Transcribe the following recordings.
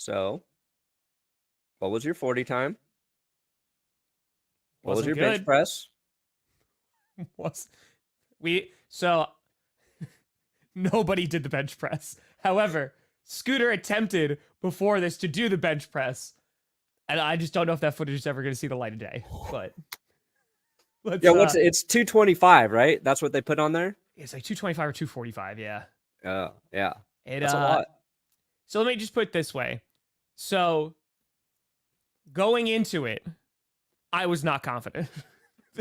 So, what was your 40 time? What was Wasn't your bench good. press? So nobody did the bench press. However, Scooter attempted before this to do the bench press, and I just don't know if that footage is ever going to see the light of day. But let's. Yeah, it's 225, right? That's what they put on there. It's like 225 or 245. Yeah. Oh, yeah, It that's a lot. So let me just put it this way. So going into it, I was not confident.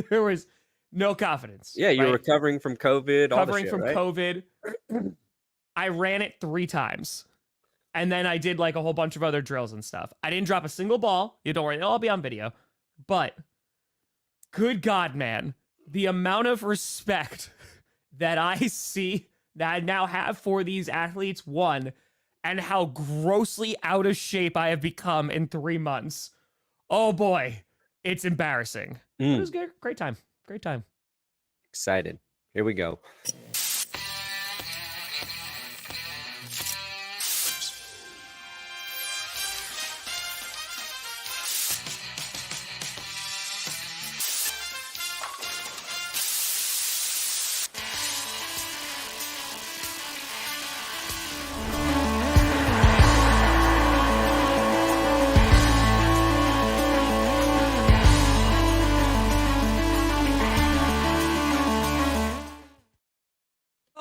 There was no confidence. Yeah, you're right? recovering from COVID, all the Covering shit, from right? COVID. I ran it 3 times. And then I did like a whole bunch of other drills and stuff. I didn't drop a single ball. You don't worry, it'll all be on video. But good God, man, the amount of respect that I see that I now have for these athletes, one, and how grossly out of shape I have become in 3 months. Oh boy, it's embarrassing. But it was good. Great time. Great time. Excited. Here we go.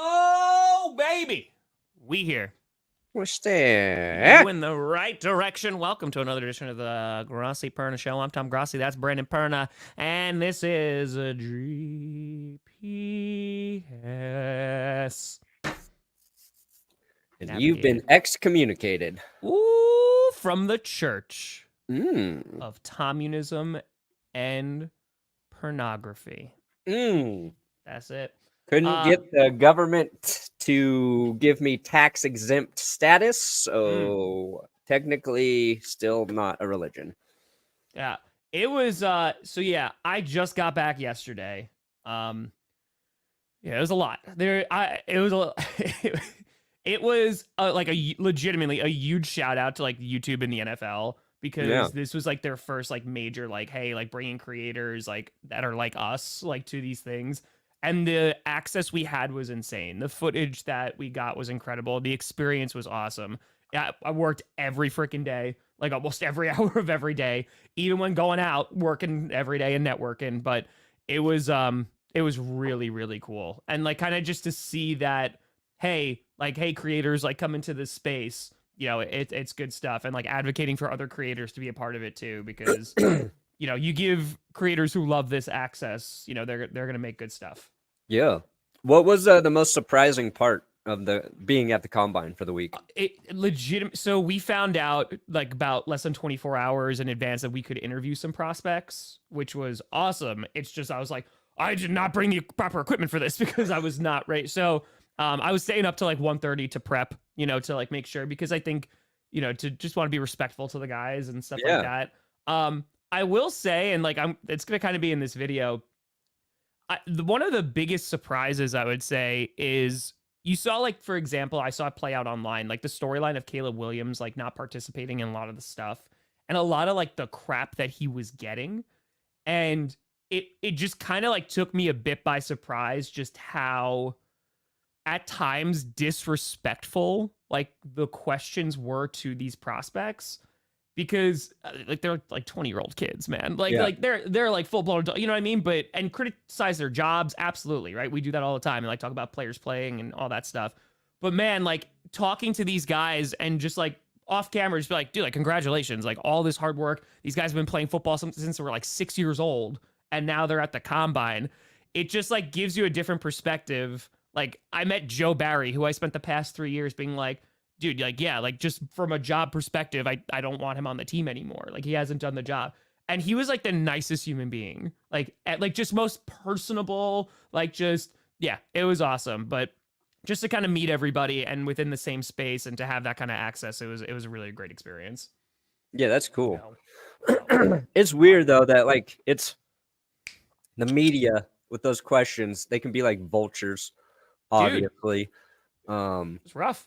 Oh, baby. We here. What's that? You in the right direction. Welcome to another edition of the Grossi Perna Show. I'm Tom Grossi. That's Brandon Perna. And this is a GPS. And you've been excommunicated. Ooh, from the church of communism and pornography. That's it. Couldn't get the government to give me tax-exempt status, so technically still not a religion. Yeah. It was so yeah, I just got back yesterday. Yeah, it was a lot. It was like a legitimately a huge shout out to like YouTube and the NFL because this was like their first like major like hey like bringing creators like that are like us like to these things. And the access we had was insane. The footage that we got was incredible. The experience was awesome. Yeah, I worked every freaking day, like almost every hour of every day, even when going out, working every day and networking. But it was really, really cool. And like kind of just to see that, hey, creators like come into this space, you know, it's good stuff. And like advocating for other creators to be a part of it too, because you know, you give creators who love this access, you know, they're going to make good stuff. Yeah. What was the most surprising part of the being at the combine for the week? So we found out like about less than 24 hours in advance that we could interview some prospects, which was awesome. It's just, I was like, I did not bring the proper equipment for this because I was not ready. So I was staying up to like 1:30 to prep, you know, to like make sure, because I think, you know, to just want to be respectful to the guys and stuff like that. I will say, and like it's gonna kind of be in this video. One of the biggest surprises I would say is you saw, like, for example, I saw it play out online, like the storyline of Caleb Williams like not participating in a lot of the stuff and a lot of like the crap that he was getting, and it just kind of like took me a bit by surprise just how at times disrespectful like the questions were to these prospects, because like they're like 20-year-old kids, man. Like they're like full blown, you know what I mean? But and criticize their jobs, absolutely, right? We do that all the time, and like talk about players playing and all that stuff. But man, like talking to these guys and just like off camera, just be like, dude, like congratulations, like all this hard work. These guys have been playing football since they were like 6 years old, and now they're at the combine. It just like gives you a different perspective. Like I met Joe Barry, who I spent the past 3 years being like, dude, like, yeah, like just from a job perspective, I don't want him on the team anymore. Like he hasn't done the job. And he was like the nicest human being, like just most personable, like just, yeah, it was awesome. But just to kind of meet everybody and within the same space and to have that kind of access, it was a really great experience. Yeah, that's cool. It's weird though that like it's the media with those questions, they can be like vultures, obviously. Dude, it's rough.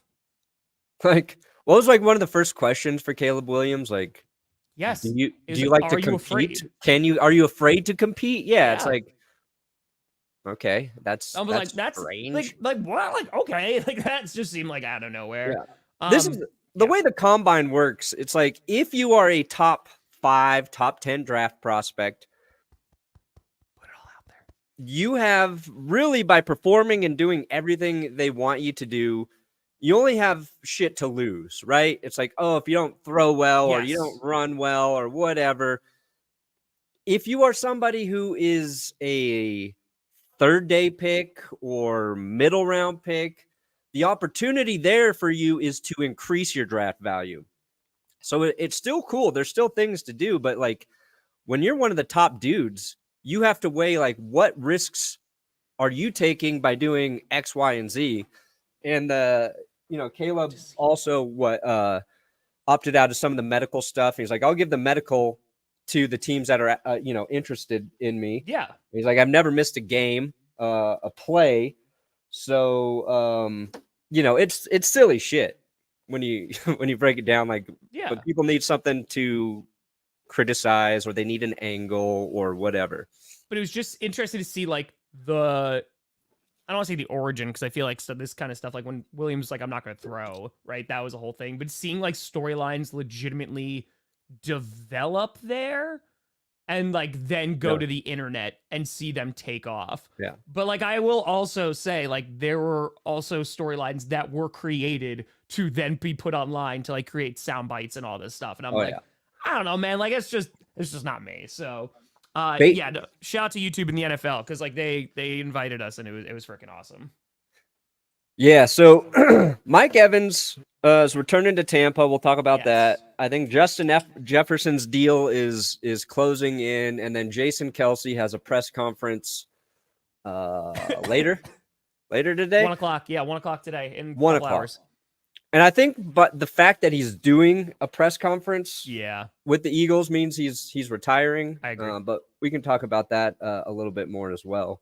Like What was like one of the first questions for Caleb Williams? Like, Yes. do you It was do you like are to you compete? afraid? Are you afraid to compete? Yeah, it's Yeah. like, okay, I was like, that's that's strange. like what? Like, okay, like that just seemed like out of nowhere. Yeah. This is the Yeah. way the combine works. It's like if you are a top 5, top 10 draft prospect, Put it all out there. you have really, by performing and doing everything they want you to do, you only have shit to lose, right? It's like, oh, if you don't throw well or you don't Yes. run well or whatever. If you are somebody who is a third day pick or middle round pick, the opportunity there for you is to increase your draft value. So it's still cool. There's still things to do, but like when you're one of the top dudes, you have to weigh like what risks are you taking by doing X, Y, and Z. And Caleb also opted out of some of the medical stuff. He's like, I'll give the medical to the teams that are interested in me. Yeah. He's like, I've never missed a game, a play. So it's silly shit when you when you break it down. Like, Yeah. but people need something to criticize, or they need an angle, or whatever. But it was just interesting to see like the I don't want to say the origin because I feel like this kind of stuff, like when Williams was like, I'm not going to throw, right? That was a whole thing. But seeing like storylines legitimately develop there and like then go to the internet and see them take off. Yeah. But like I will also say, like, there were also storylines that were created to then be put online to like create sound bites and all this stuff. And I'm I don't know, man. Like it's just not me. So shout out to YouTube and the NFL because like they invited us and it was freaking awesome. Yeah, so Mike Evans is returning to Tampa. We'll talk about that. I think Justin Jefferson's deal is closing in, and then Jason Kelce has a press conference later today. 1:00. Yeah, 1:00 today in 1 couple hours. And I think, but the fact that he's doing a press conference, with the Eagles means he's retiring. I agree. But we can talk about that a little bit more as well.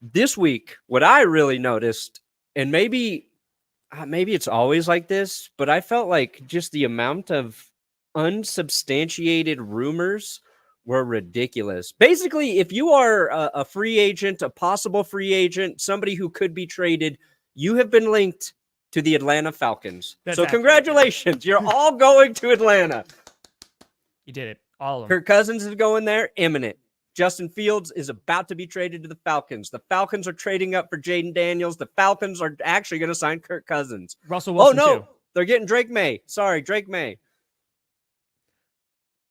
This week, what I really noticed, and maybe it's always like this, but I felt like just the amount of unsubstantiated rumors were ridiculous. Basically, if you are a free agent, a possible free agent, somebody who could be traded, you have been linked to the Atlanta Falcons. So congratulations. You're all going to Atlanta. You did it. All of them. Kirk Cousins is going there, imminent. Justin Fields is about to be traded to the Falcons. The Falcons are trading up for Jaden Daniels. The Falcons are actually going to sign Kirk Cousins. Russell Wilson, too. They're getting Drake May. Sorry, Drake May.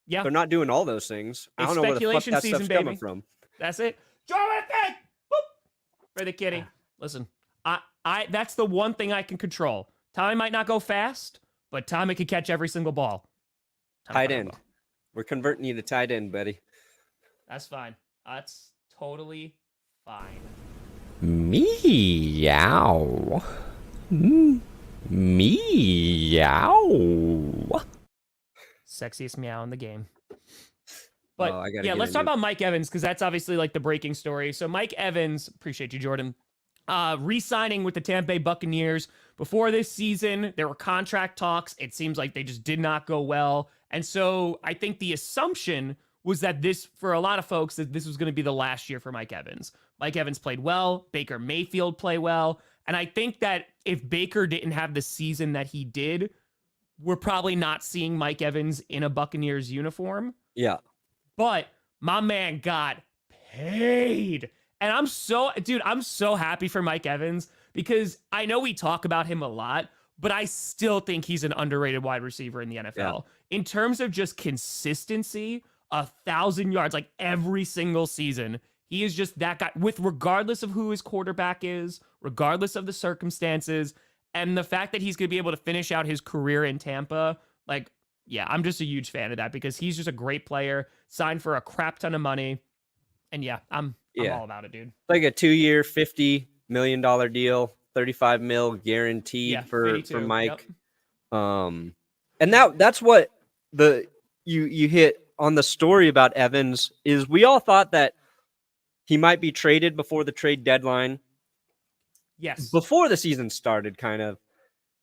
Yeah. They're not doing all those things. I don't know where the fuck that stuff's coming from. That's it. Jonathan! Boop! For the kitty. Listen, I that's the one thing I can control. Tommy might not go fast, but Tommy can catch every single ball. Tight end. We're converting you to tight end, buddy. That's fine. That's totally fine. Meow. Meow. Sexiest meow in the game. But let's talk about Mike Evans because that's obviously like the breaking story. So Mike Evans, appreciate you, Jordan, re-signing with the Tampa Bay Buccaneers. Before this season, there were contract talks. It seems like they just did not go well. And so I think the assumption was that this, for a lot of folks, that this was going to be the last year for Mike Evans. Mike Evans played well. Baker Mayfield played well. And I think that if Baker didn't have the season that he did, we're probably not seeing Mike Evans in a Buccaneers uniform. Yeah. But my man got paid. And I'm so happy for Mike Evans because I know we talk about him a lot, but I still think he's an underrated wide receiver in the NFL. Yeah. In terms of just consistency, 1,000 yards, like every single season, he is just that guy with regardless of who his quarterback is, regardless of the circumstances, and the fact that he's going to be able to finish out his career in Tampa. Like, yeah, I'm just a huge fan of that because he's just a great player, signed for a crap ton of money. And yeah, I'm all about it, dude. Like a 2-year, $50 million deal, $35 million guaranteed for Mike. Yep. And that's what you hit on the story about Evans is we all thought that he might be traded before the trade deadline. Yes. Before the season started, kind of.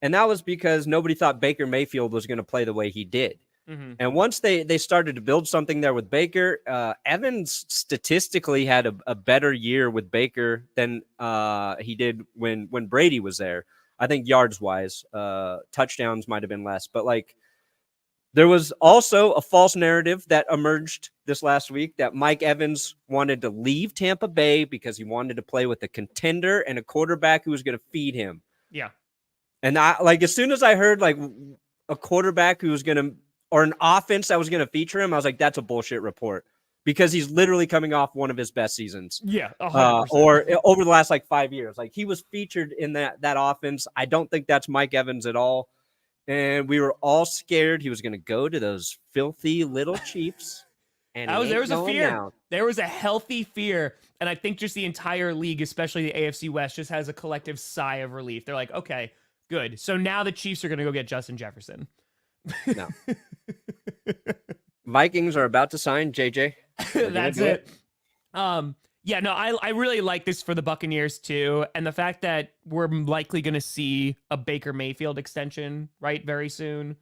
And that was because nobody thought Baker Mayfield was going to play the way he did. Mm-hmm. And once they started to build something there with Baker, Evans statistically had a better year with Baker than he did when Brady was there. I think yards wise, touchdowns might have been less, but like there was also a false narrative that emerged this last week that Mike Evans wanted to leave Tampa Bay because he wanted to play with a contender and a quarterback who was going to feed him. Yeah. And I like as soon as I heard like a quarterback who was going to or an offense that was going to feature him, I was like, that's a bullshit report because he's literally coming off one of his best seasons. Yeah, 100%. Or over the last like 5 years. Like he was featured in that offense. I don't think that's Mike Evans at all. And we were all scared he was going to go to those filthy little Chiefs. And there was a fear. Down. There was a healthy fear. And I think just the entire league, especially the AFC West, just has a collective sigh of relief. They're like, okay, good. So now the Chiefs are going to go get Justin Jefferson. No. Vikings are about to sign JJ. That's it. Yeah, no, I really like this for the Buccaneers too. And the fact that we're likely going to see a Baker Mayfield extension, right, very soon.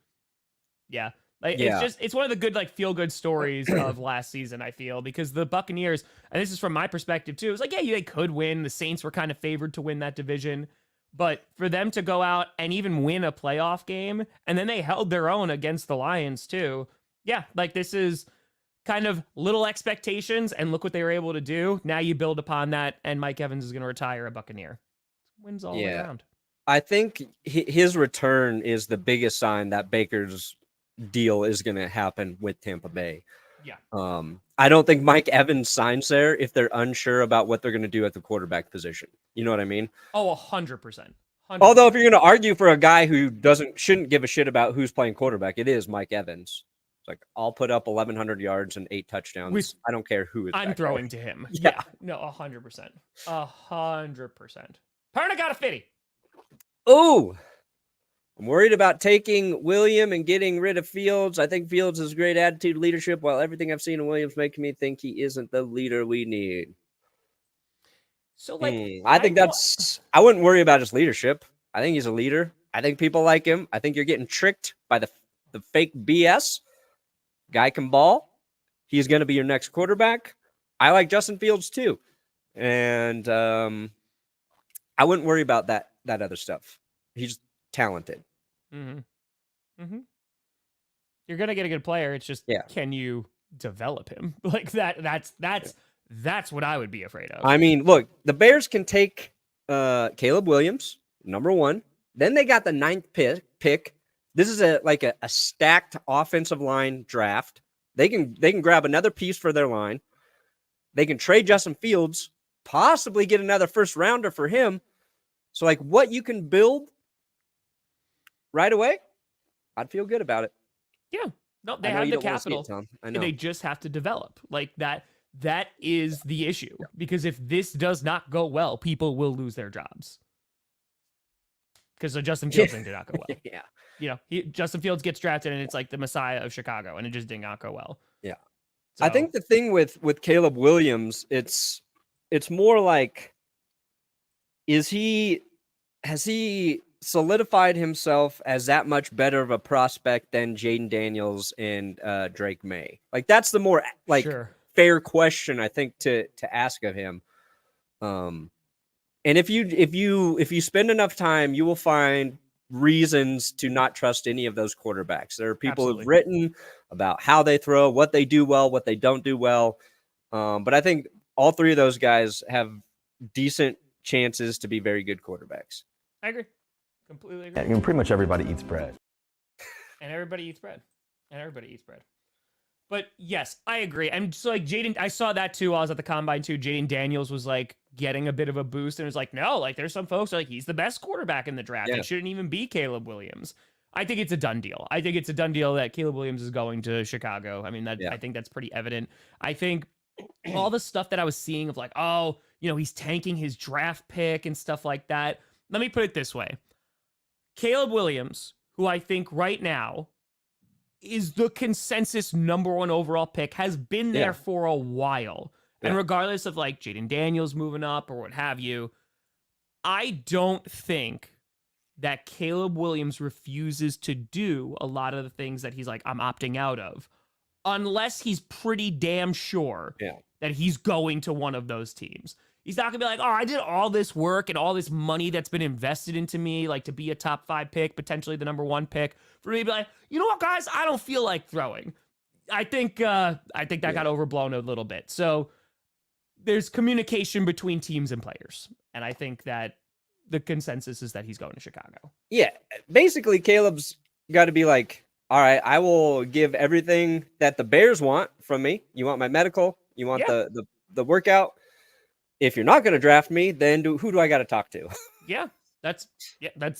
Yeah. It's one of the good, like, feel-good stories of last season, I feel, because the Buccaneers, and this is from my perspective too, it was like, yeah, they could win. The Saints were kind of favored to win that division. But for them to go out and even win a playoff game, and then they held their own against the Lions too. Yeah, like this is kind of little expectations, and look what they were able to do. Now you build upon that, and Mike Evans is going to retire a Buccaneer. Wins all the way around. I think his return is the biggest sign that Baker's deal is going to happen with Tampa Bay. Yeah. I don't think Mike Evans signs there if they're unsure about what they're going to do at the quarterback position. You know what I mean? Oh, 100%. Although if you're going to argue for a guy who shouldn't give a shit about who's playing quarterback, it is Mike Evans. It's like, I'll put up 1,100 yards and 8 touchdowns. I don't care who is. I'm throwing to him. Yeah. No, 100%. 100%. Perna got a fitty. Oh, I'm worried about taking William and getting rid of Fields. I think Fields has great attitude, leadership, while everything I've seen in Williams making me think he isn't the leader we need. So, like, I think I wouldn't worry about his leadership. I think he's a leader. I think people like him. I think you're getting tricked by the fake BS. Guy can ball. He's going to be your next quarterback. I like Justin Fields too. And I wouldn't worry about that other stuff. He's talented. Mm-hmm. Mm-hmm. You're going to get a good player. It's just, can you develop him? Like that's what I would be afraid of. I mean, look, the Bears can take Caleb Williams, number 1. Then they got the 9th pick. This is a stacked offensive line draft. They can grab another piece for their line. They can trade Justin Fields, possibly get another first rounder for him. So like what you can build right away, I'd feel good about it. Yeah. No, they have the capital. I know. They just have to develop. Like that is the issue. Because if this does not go well, people will lose their jobs. Because Justin Fields did not go well. Yeah. You know, Justin Fields gets drafted and it's like the Messiah of Chicago, and it just did not go well. Yeah. So, I think the thing with Caleb Williams, it's more like, has he solidified himself as that much better of a prospect than Jaden Daniels and Drake May? Like that's the more fair question I think to ask of him. And if you spend enough time, you will find reasons to not trust any of those quarterbacks. There are people who've written about how they throw, what they do well, what they don't do well. But I think all 3 of those guys have decent chances to be very good quarterbacks. I agree. Completely agree. Yeah, pretty much everybody eats bread. And everybody eats bread. But yes, I agree. And so like Jaden, I saw that too while I was at the combine too. Jaden Daniels was like getting a bit of a boost, and it was like, no, like there's some folks like he's the best quarterback in the draft. It shouldn't even be Caleb Williams. I think it's a done deal. I think it's a done deal that Caleb Williams is going to Chicago. I mean, I think that's pretty evident. I think all the stuff that I was seeing of like, oh, you know, he's tanking his draft pick and stuff like that. Let me put it this way. Caleb Williams, who I think right now is the consensus number 1 overall pick, has been there for a while. And regardless of like Jaden Daniels moving up or what have you, I don't think that Caleb Williams refuses to do a lot of the things that he's like, I'm opting out of, unless he's pretty damn sure that he's going to one of those teams. He's not gonna be like, oh, I did all this work and all this money that's been invested into me, like to be a top 5 pick, potentially the number 1 pick, for me to be like, you know what, guys, I don't feel like throwing. I think that got overblown a little bit. So there's communication between teams and players, and I think that the consensus is that he's going to Chicago. Yeah, basically, Caleb's got to be like, all right, I will give everything that the Bears want from me. You want my medical, you want the workout. If you're not going to draft me, then who do I got to talk to? That's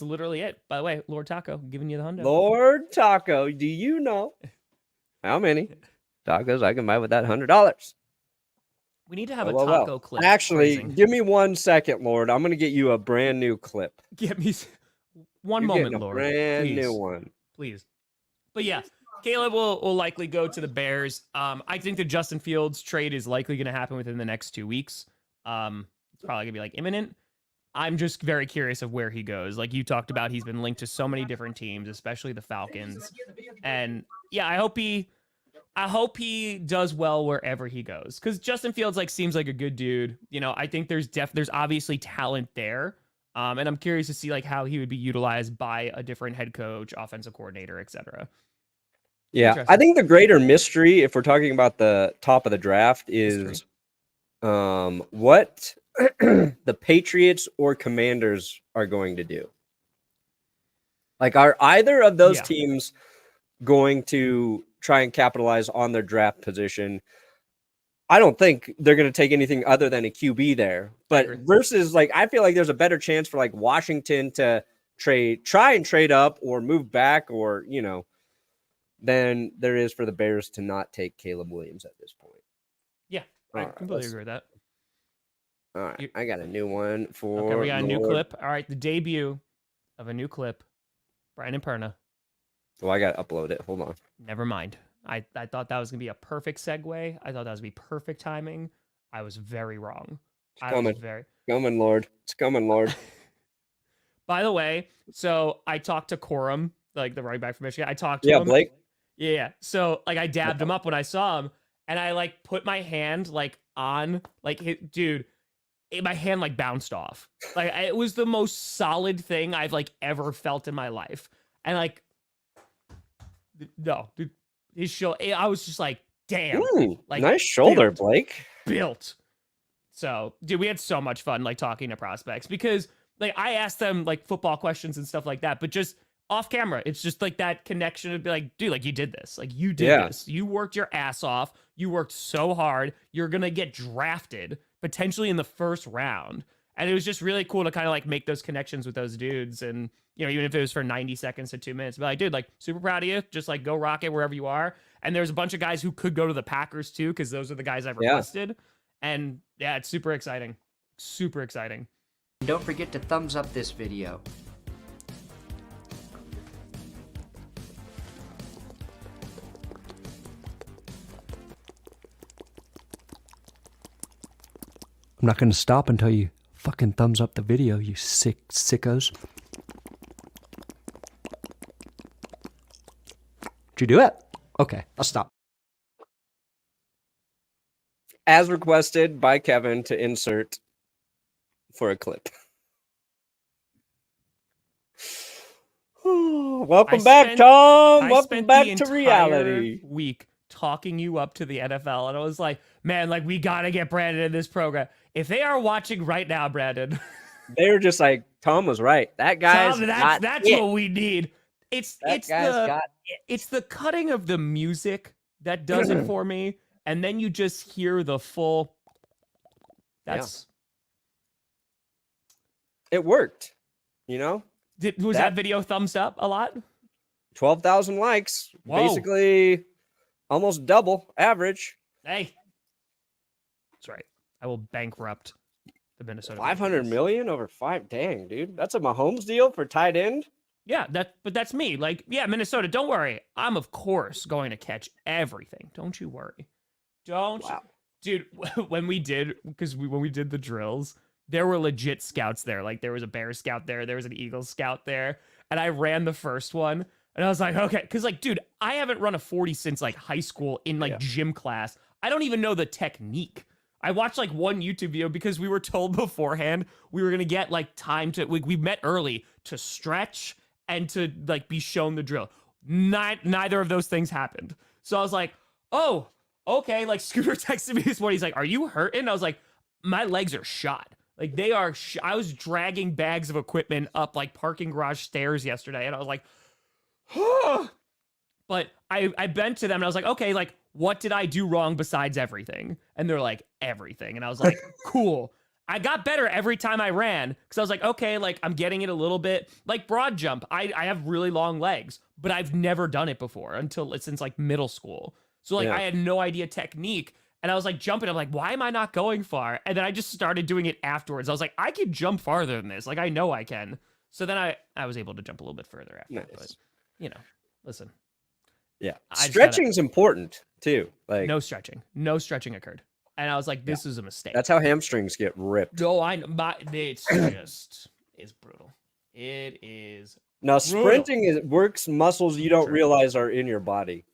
literally it. By the way, Lord Taco, giving you the hundo. Lord Taco, do you know how many tacos I can buy with that $100? We need to have a taco clip. Actually, give me 1 second, Lord. I'm going to get you a brand new clip. Get me one moment, Lord. Brand new one. Please. But yeah, Caleb will likely go to the Bears. I think the Justin Fields trade is likely going to happen within the next 2 weeks. It's probably going to be like imminent. I'm just very curious of where he goes. Like you talked about, he's been linked to so many different teams, especially the Falcons. And yeah, I hope he does well wherever he goes, because Justin Fields seems like a good dude. You know, I think there's obviously talent there, and I'm curious to see how he would be utilized by a different head coach, offensive coordinator, etc. Yeah, I think the greater mystery, if we're talking about the top of the draft, is what the Patriots or Commanders are going to do. Like, are either of those teams going to try and capitalize on their draft position? I don't think they're going to take anything other than a QB there. But versus, I feel like there's a better chance for Washington to try and trade up or move back, or than there is for the Bears to not take Caleb Williams at this point. Yeah, I completely agree with that. All right, I got a new one for. Okay, we got a new clip. All right, the debut of a new clip. Brandon Perna. Well, I got to upload it. Hold on. Never mind. I thought that was going to be a perfect segue. I thought that was going to be perfect timing. I was very wrong. Coming, Lord. It's coming, Lord. By the way, so I talked to Corum, the running back from Michigan. I talked to him. Blake. Yeah. So I dabbed him up when I saw him, and I put my hand on dude. My hand bounced off. It was the most solid thing I've ever felt in my life. And no, dude, his shoulder. I was just damn. Nice shoulder, Blake. Built. So, dude, we had so much fun talking to prospects, because I asked them football questions and stuff like that, but just off camera, it's just that connection to be dude, you did this. You did this. You worked your ass off. You worked so hard. You're gonna get drafted potentially in the first round. And it was just really cool to kind of make those connections with those dudes. And, even if it was for 90 seconds to 2 minutes, be dude, super proud of you. Just go rock it wherever you are. And there's a bunch of guys who could go to the Packers too, because those are the guys I've requested. And yeah, it's super exciting. Super exciting. Don't forget to thumbs up this video. I'm not going to stop until you fucking thumbs up the video, you sickos. Did you do it? Okay, I'll stop. As requested by Kevin to insert for a clip. Welcome back, Tom. Welcome back to reality. Week talking you up to the NFL, and I was like, man, we gotta get Brandon in this program. If they are watching right now, Brandon, they're just Tom was right. That guy's Tom, that's what we need. It's the cutting of the music that does it for me, and then you just hear the full. It worked. Was that video thumbs up a lot? 12,000 likes. Whoa. Basically almost double average. Hey. That's right. I will bankrupt the Minnesota. 500 million over 5. Dang, dude. That's a Mahomes deal for tight end. Yeah, but that's me. Minnesota, don't worry. I'm of course going to catch everything. Don't you worry. Dude, when we did the drills, there were legit scouts there. Like there was a bear scout there, there was an eagle scout there, and I ran the first one, and I was like, okay, because like, dude, I haven't run a 40 since like high school in like gym class. I don't even know the technique. I watched like one YouTube video because we were told beforehand we were gonna get like time to. We met early to stretch and to like be shown the drill. Neither of those things happened. So I was like, oh, okay. Like Scooter texted me this morning. He's like, are you hurting? I was like, my legs are shot. Like they are. I was dragging bags of equipment up like parking garage stairs yesterday, and I was like, oh. But I bent to them and I was like, okay, like what did I do wrong besides everything? And they're like, everything. And I was like, cool. I got better every time I ran because I was like, okay, like I'm getting it a little bit. Like broad jump, I have really long legs, but I've never done it before since like middle school. So like I had no idea technique. And I was like jumping. I'm like, why am I not going far? And then I just started doing it afterwards. I was like, I could jump farther than this. Like I know I can. So then I was able to jump a little bit further after. But you know, listen. Yeah. Stretching is important too. Like no stretching. No stretching occurred. And I was like, this is a mistake. That's how hamstrings get ripped. No, it's just, it's brutal. It is Now, brutal. sprinting works muscles you don't realize are in your body.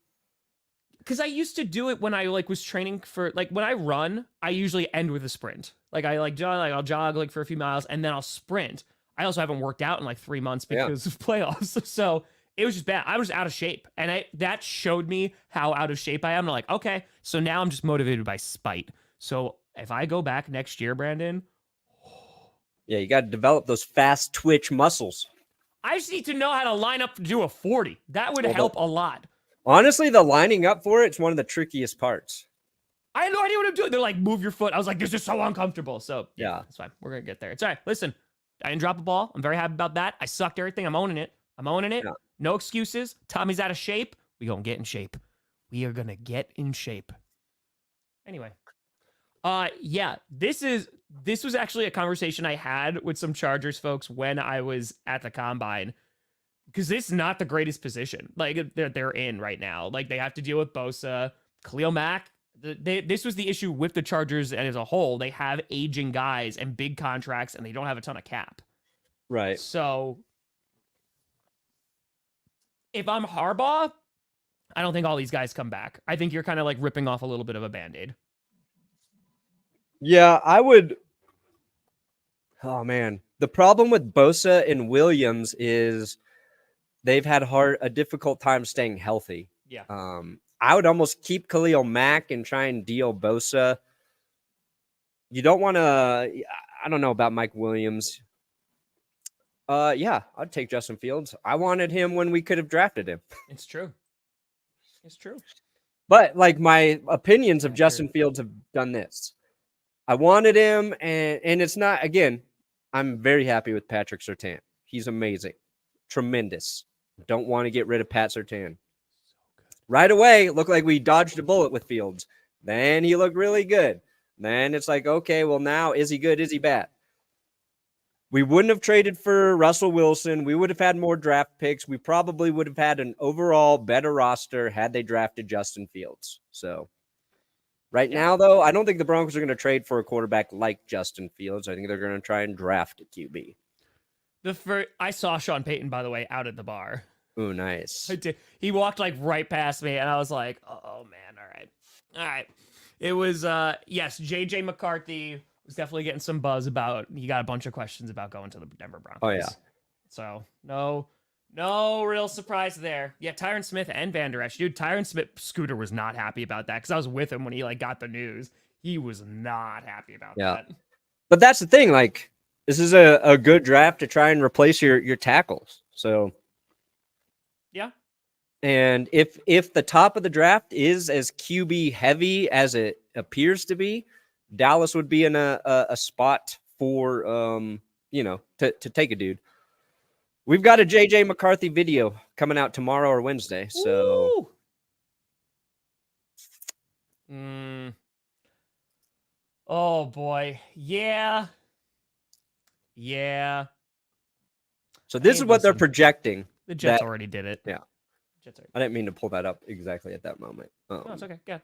Because I used to do it when I like was training for like when I run, I usually end with a sprint. Like I like jog, like I'll jog like for a few miles and then I'll sprint. I also haven't worked out in like 3 months because of playoffs. So it was just bad. I was out of shape. And that showed me how out of shape I am. I'm like, okay, so now I'm just motivated by spite. So if I go back next year, Brandon. Yeah, you got to develop those fast twitch muscles. I just need to know how to line up to do a 40. That would help a lot. Honestly, the lining up for it's one of the trickiest parts. I had no idea what I'm doing. They're like, move your foot. I was like, this is so uncomfortable. So yeah, it's fine. We're going to get there. It's all right. Listen, I didn't drop a ball. I'm very happy about that. I sucked everything. I'm owning it. Yeah. No excuses. Tommy's out of shape. We going to get in shape. We are going to get in shape. Anyway. Yeah, this was actually a conversation I had with some Chargers folks when I was at the combine. Because this is not the greatest position. Like, they're in right now. Like, they have to deal with Bosa, Khalil Mack. This was the issue with the Chargers and as a whole. They have aging guys and big contracts, and they don't have a ton of cap. Right. So, if I'm Harbaugh, I don't think all these guys come back. I think you're kind of like ripping off a little bit of a Band-Aid. Yeah, I would. Oh, man. The problem with Bosa and Williams is they've had a difficult time staying healthy. Yeah. I would almost keep Khalil Mack and try and deal Bosa. You don't want to. I don't know about Mike Williams. Yeah, I'd take Justin Fields. I wanted him when we could have drafted him. It's true. It's true. But like my opinions of Justin Fields have done this. I wanted him, and it's not, again, I'm very happy with Patrick Surtain. He's amazing. Tremendous. Don't want to get rid of Pat Surtain. Right away, looked like we dodged a bullet with Fields. Then he looked really good. Then it's like, okay, well now, is he good? Is he bad? We wouldn't have traded for Russell Wilson. We would have had more draft picks. We probably would have had an overall better roster had they drafted Justin Fields. So right now, though, I don't think the Broncos are going to trade for a quarterback like Justin Fields. I think they're going to try and draft a QB. I saw Sean Payton, by the way, out at the bar. Oh, nice. I did. He walked like right past me, and I was like, oh, man, all right. It was, yes, J.J. McCarthy was definitely getting some buzz about, he got a bunch of questions about going to the Denver Broncos. Oh, yeah. So, no real surprise there. Yeah, Tyron Smith and Van Der Esch. Dude, Tyron Smith, Scooter was not happy about that because I was with him when he like got the news. He was not happy about that. But that's the thing. Like, this is a good draft to try and replace your tackles. So, yeah. And if the top of the draft is as QB heavy as it appears to be, Dallas would be in a spot for to take a dude. We've got a JJ McCarthy video coming out tomorrow or Wednesday. So, oh boy, yeah. So this is what they're projecting. The Jets already did it. Yeah, I didn't mean to pull that up exactly at that moment. No, it's okay. Yeah.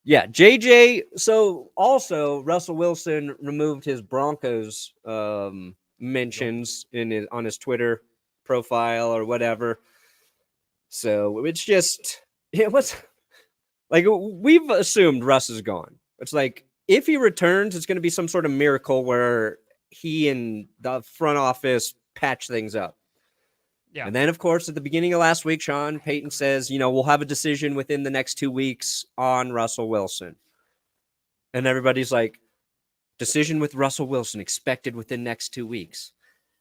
Yeah, JJ. So also Russell Wilson removed his Broncos mentions on his Twitter profile or whatever. So it's just what's like we've assumed Russ is gone. It's like if he returns, it's going to be some sort of miracle where he and the front office patch things up. Yeah. And then, of course, at the beginning of last week, Sean Payton says, we'll have a decision within the next 2 weeks on Russell Wilson. And everybody's like, decision with Russell Wilson expected within next 2 weeks.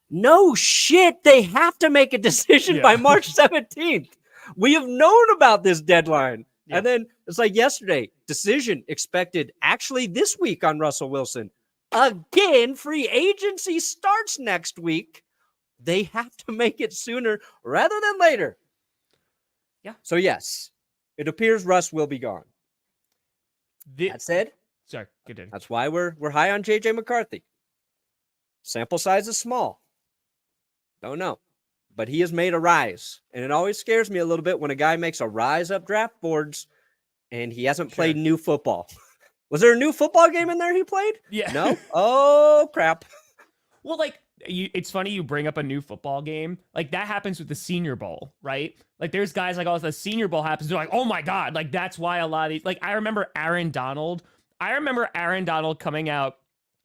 No shit. They have to make a decision by March 17th. We have known about this deadline. Yeah. And then it's like yesterday, decision expected actually this week on Russell Wilson. Again, free agency starts next week. They have to make it sooner rather than later. Yeah. So, yes, it appears Russ will be gone. That said, sorry, good. That's why we're high on JJ McCarthy. Sample size is small. Don't know. But he has made a rise. And it always scares me a little bit when a guy makes a rise up draft boards and he hasn't played new football. Was there a new football game in there he played? Yeah. No? Oh, crap. Well, like, it's funny you bring up a new football game. Like, that happens with the Senior Bowl, right? Like, there's guys like, oh, the Senior Bowl happens. They're like, oh, my God. Like, that's why a lot of these... Like, I remember Aaron Donald coming out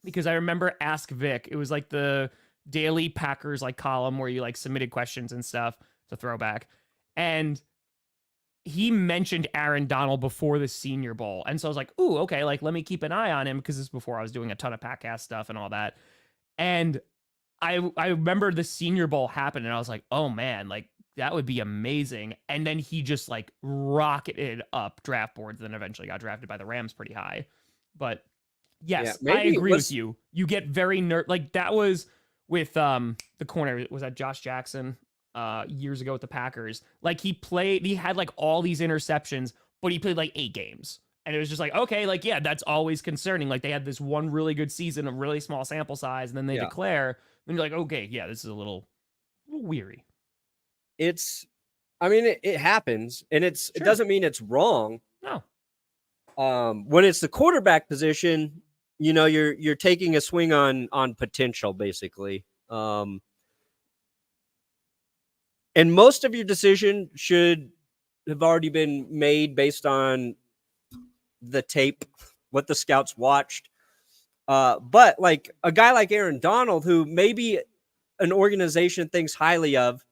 because I remember Ask Vic. It was like the daily Packers, like, column where you, like, submitted questions and stuff. It's a throwback. And he mentioned Aaron Donald before the Senior Bowl. And so I was like, ooh, okay, like, let me keep an eye on him because this is before I was doing a ton of Packcast stuff and all that. And I remember the Senior Bowl happened and I was like, oh man, like that would be amazing. And then he just like rocketed up draft boards, then eventually got drafted by the Rams pretty high. But yes, I agree with you. You get very like that was with the corner, was that Josh Jackson years ago with the Packers. Like he had like all these interceptions, but he played like 8 games. And it was just like, okay, like, yeah, that's always concerning. Like they had this one really good season, a really small sample size, and then they declare. Then you're like, okay, yeah, this is a little weary. It happens, and it doesn't mean it's wrong. No. When it's the quarterback position, you're taking a swing on potential, basically. And most of your decision should have already been made based on the tape, what the scouts watched. But like a guy like Aaron Donald, who maybe an organization thinks highly of,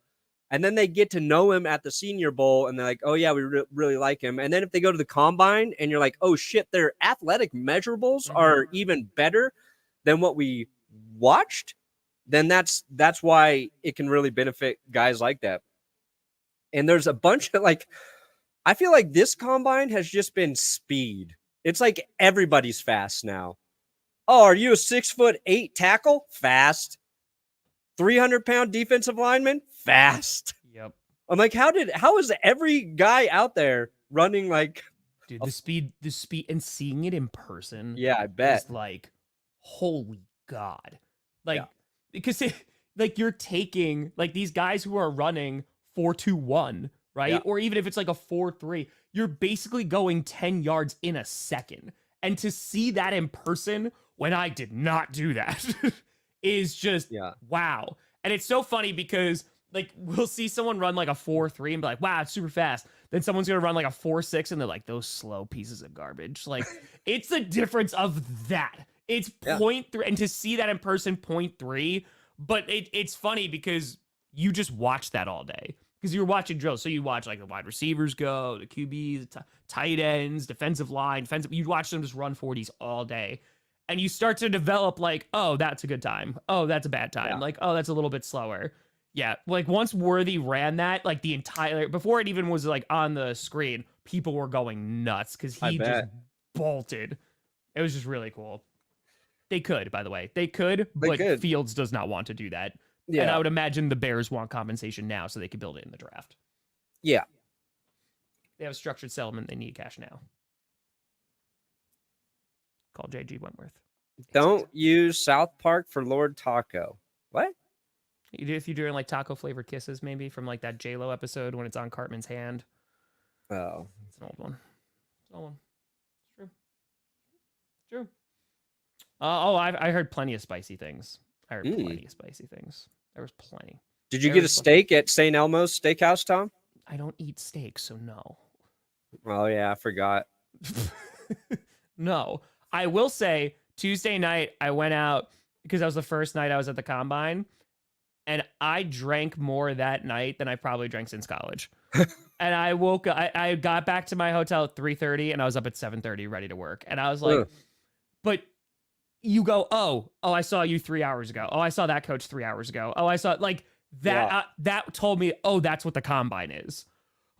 and then they get to know him at the Senior Bowl and they're like, oh yeah, we really like him. And then if they go to the combine and you're like, oh shit, their athletic measurables are even better than what we watched, then that's why it can really benefit guys like that. And there's a bunch of like, I feel like this combine has just been speed. It's like everybody's fast now. Oh, are you a 6'8" tackle? Fast. 300-pound defensive lineman? Fast. Yep. I'm like, how is every guy out there running like, dude, the speed and seeing it in person. Yeah, I bet. Is like, holy God. Like, because like you're taking like these guys who are running 4.21, right? Yeah. Or even if it's like a 4.3, you're basically going 10 yards in a second. And to see that in person when I did not do that is just wow. And it's so funny because like we'll see someone run like a 4.3 and be like, wow, it's super fast. Then someone's gonna run like a 4.6 and they're like, those slow pieces of garbage. Like it's the difference of that. It's 0.3, and to see that in person, 0.3. But it's funny because you just watch that all day. Because you're watching drills. So you watch like the wide receivers go, the QBs, tight ends, defensive line, you watch them just run 40s all day. And you start to develop like, oh, that's a good time. Oh, that's a bad time. Like, oh, that's a little bit slower. Yeah. Like once Worthy ran that, like the entire, before it even was like on the screen, people were going nuts because he just bolted. It was just really cool. They could, by the way. They could, but Fields does not want to do that. Yeah. And I would imagine the Bears want compensation now so they can build it in the draft. Yeah. They have a structured settlement. They need cash now. Call JG Wentworth. Don't use South Park for Lord Taco. What? If you're doing like taco flavored kisses, maybe from like that J-Lo episode when it's on Cartman's hand. Oh. It's an old one. It's an old one. It's true. True. I heard plenty of spicy things. I heard plenty of spicy things. There was plenty. Did you get a steak at St. Elmo's Steakhouse, Tom? I don't eat steak, so no. Oh, yeah, I forgot. No. I will say, Tuesday night, I went out because that was the first night I was at the Combine, and I drank more that night than I probably drank since college. And I woke up, I got back to my hotel at 3:30, and I was up at 7:30 ready to work. And I was like, but you go, oh, I saw you 3 hours ago. Oh, I saw that coach 3 hours ago. Oh, I saw, like, that, that told me, oh, that's what the Combine is.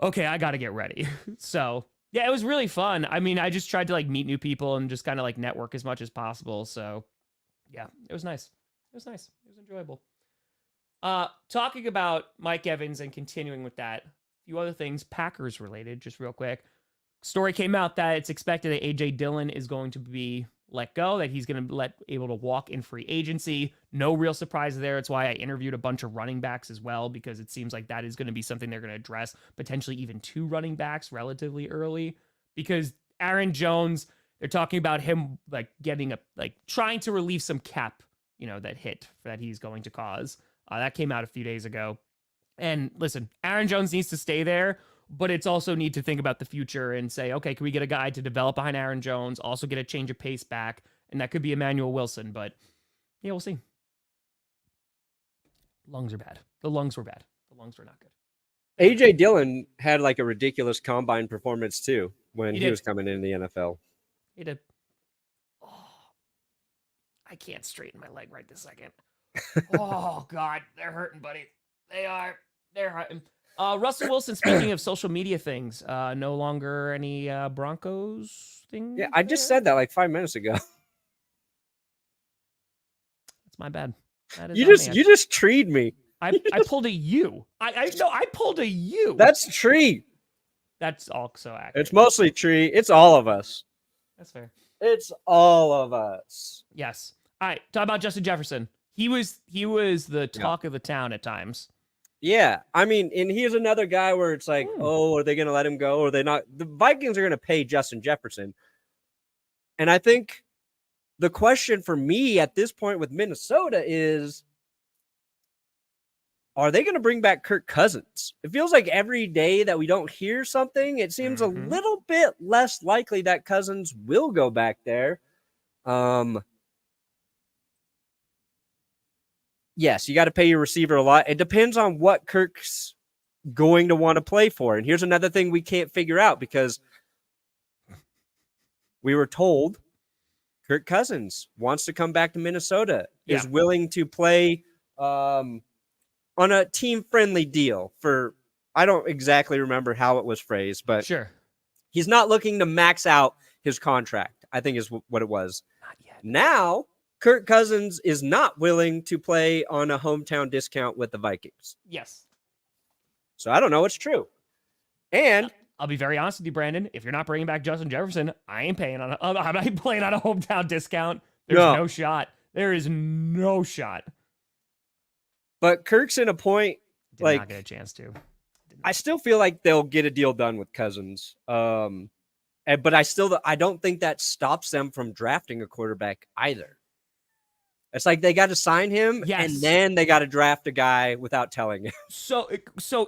Okay, I got to get ready. So, yeah, it was really fun. I mean, I just tried to, like, meet new people and just kind of, like, network as much as possible. So, yeah, it was nice. It was nice. It was enjoyable. Talking about Mike Evans and continuing with that, a few other things, Packers related, just real quick. Story came out that it's expected that A.J. Dillon is going to be let go, that he's going to able to walk in free agency. No real surprise there. It's why I interviewed a bunch of running backs as well, because it seems like that is going to be something they're going to address, potentially even 2 running backs relatively early, because Aaron Jones, they're talking about him like getting trying to relieve some cap, that hit that he's going to cause. That came out a few days ago. And listen, Aaron Jones needs to stay there, but it's also need to think about the future and say, okay, can we get a guy to develop behind Aaron Jones, also get a change of pace back? And that could be Emmanuel Wilson, but yeah, we'll see. Lungs are bad. The lungs were bad. The lungs were not good. A.J. Dillon had like a ridiculous combine performance too when he was coming into the NFL. He did. Oh, I can't straighten my leg right this second. Oh, God. They're hurting, buddy. They are. They're hurting. Russell Wilson, speaking of social media things, no longer any Broncos thing. Yeah, I just said that like 5 minutes ago. That's my bad. That is you just treed me. I pulled a U. I pulled a U. That's tree. That's also accurate. It's mostly tree. It's all of us. That's fair. It's all of us. Yes. All right. Talk about Justin Jefferson. He was the talk of the town at times. Yeah, I mean, and here's another guy where it's like, oh, are they going to let him go? Or are they not? The Vikings are going to pay Justin Jefferson. And I think the question for me at this point with Minnesota is, are they going to bring back Kirk Cousins? It feels like every day that we don't hear something, it seems a little bit less likely that Cousins will go back there. Yes, you got to pay your receiver a lot. It depends on what Kirk's going to want to play for. And here's another thing we can't figure out, because we were told Kirk Cousins wants to come back to Minnesota, is willing to play on a team-friendly deal for, I don't exactly remember how it was phrased, but sure, he's not looking to max out his contract, I think is what it was. Not yet. Now, Kirk Cousins is not willing to play on a hometown discount with the Vikings. Yes. So I don't know. It's true. And I'll be very honest with you, Brandon. If you're not bringing back Justin Jefferson, I ain't playing on a hometown discount. There's no shot. There is no shot. But Kirk's in a point, Did not get a chance to. I still feel like they'll get a deal done with Cousins. But I don't think that stops them from drafting a quarterback either. It's like they got to sign him, and then they got to draft a guy without telling him. So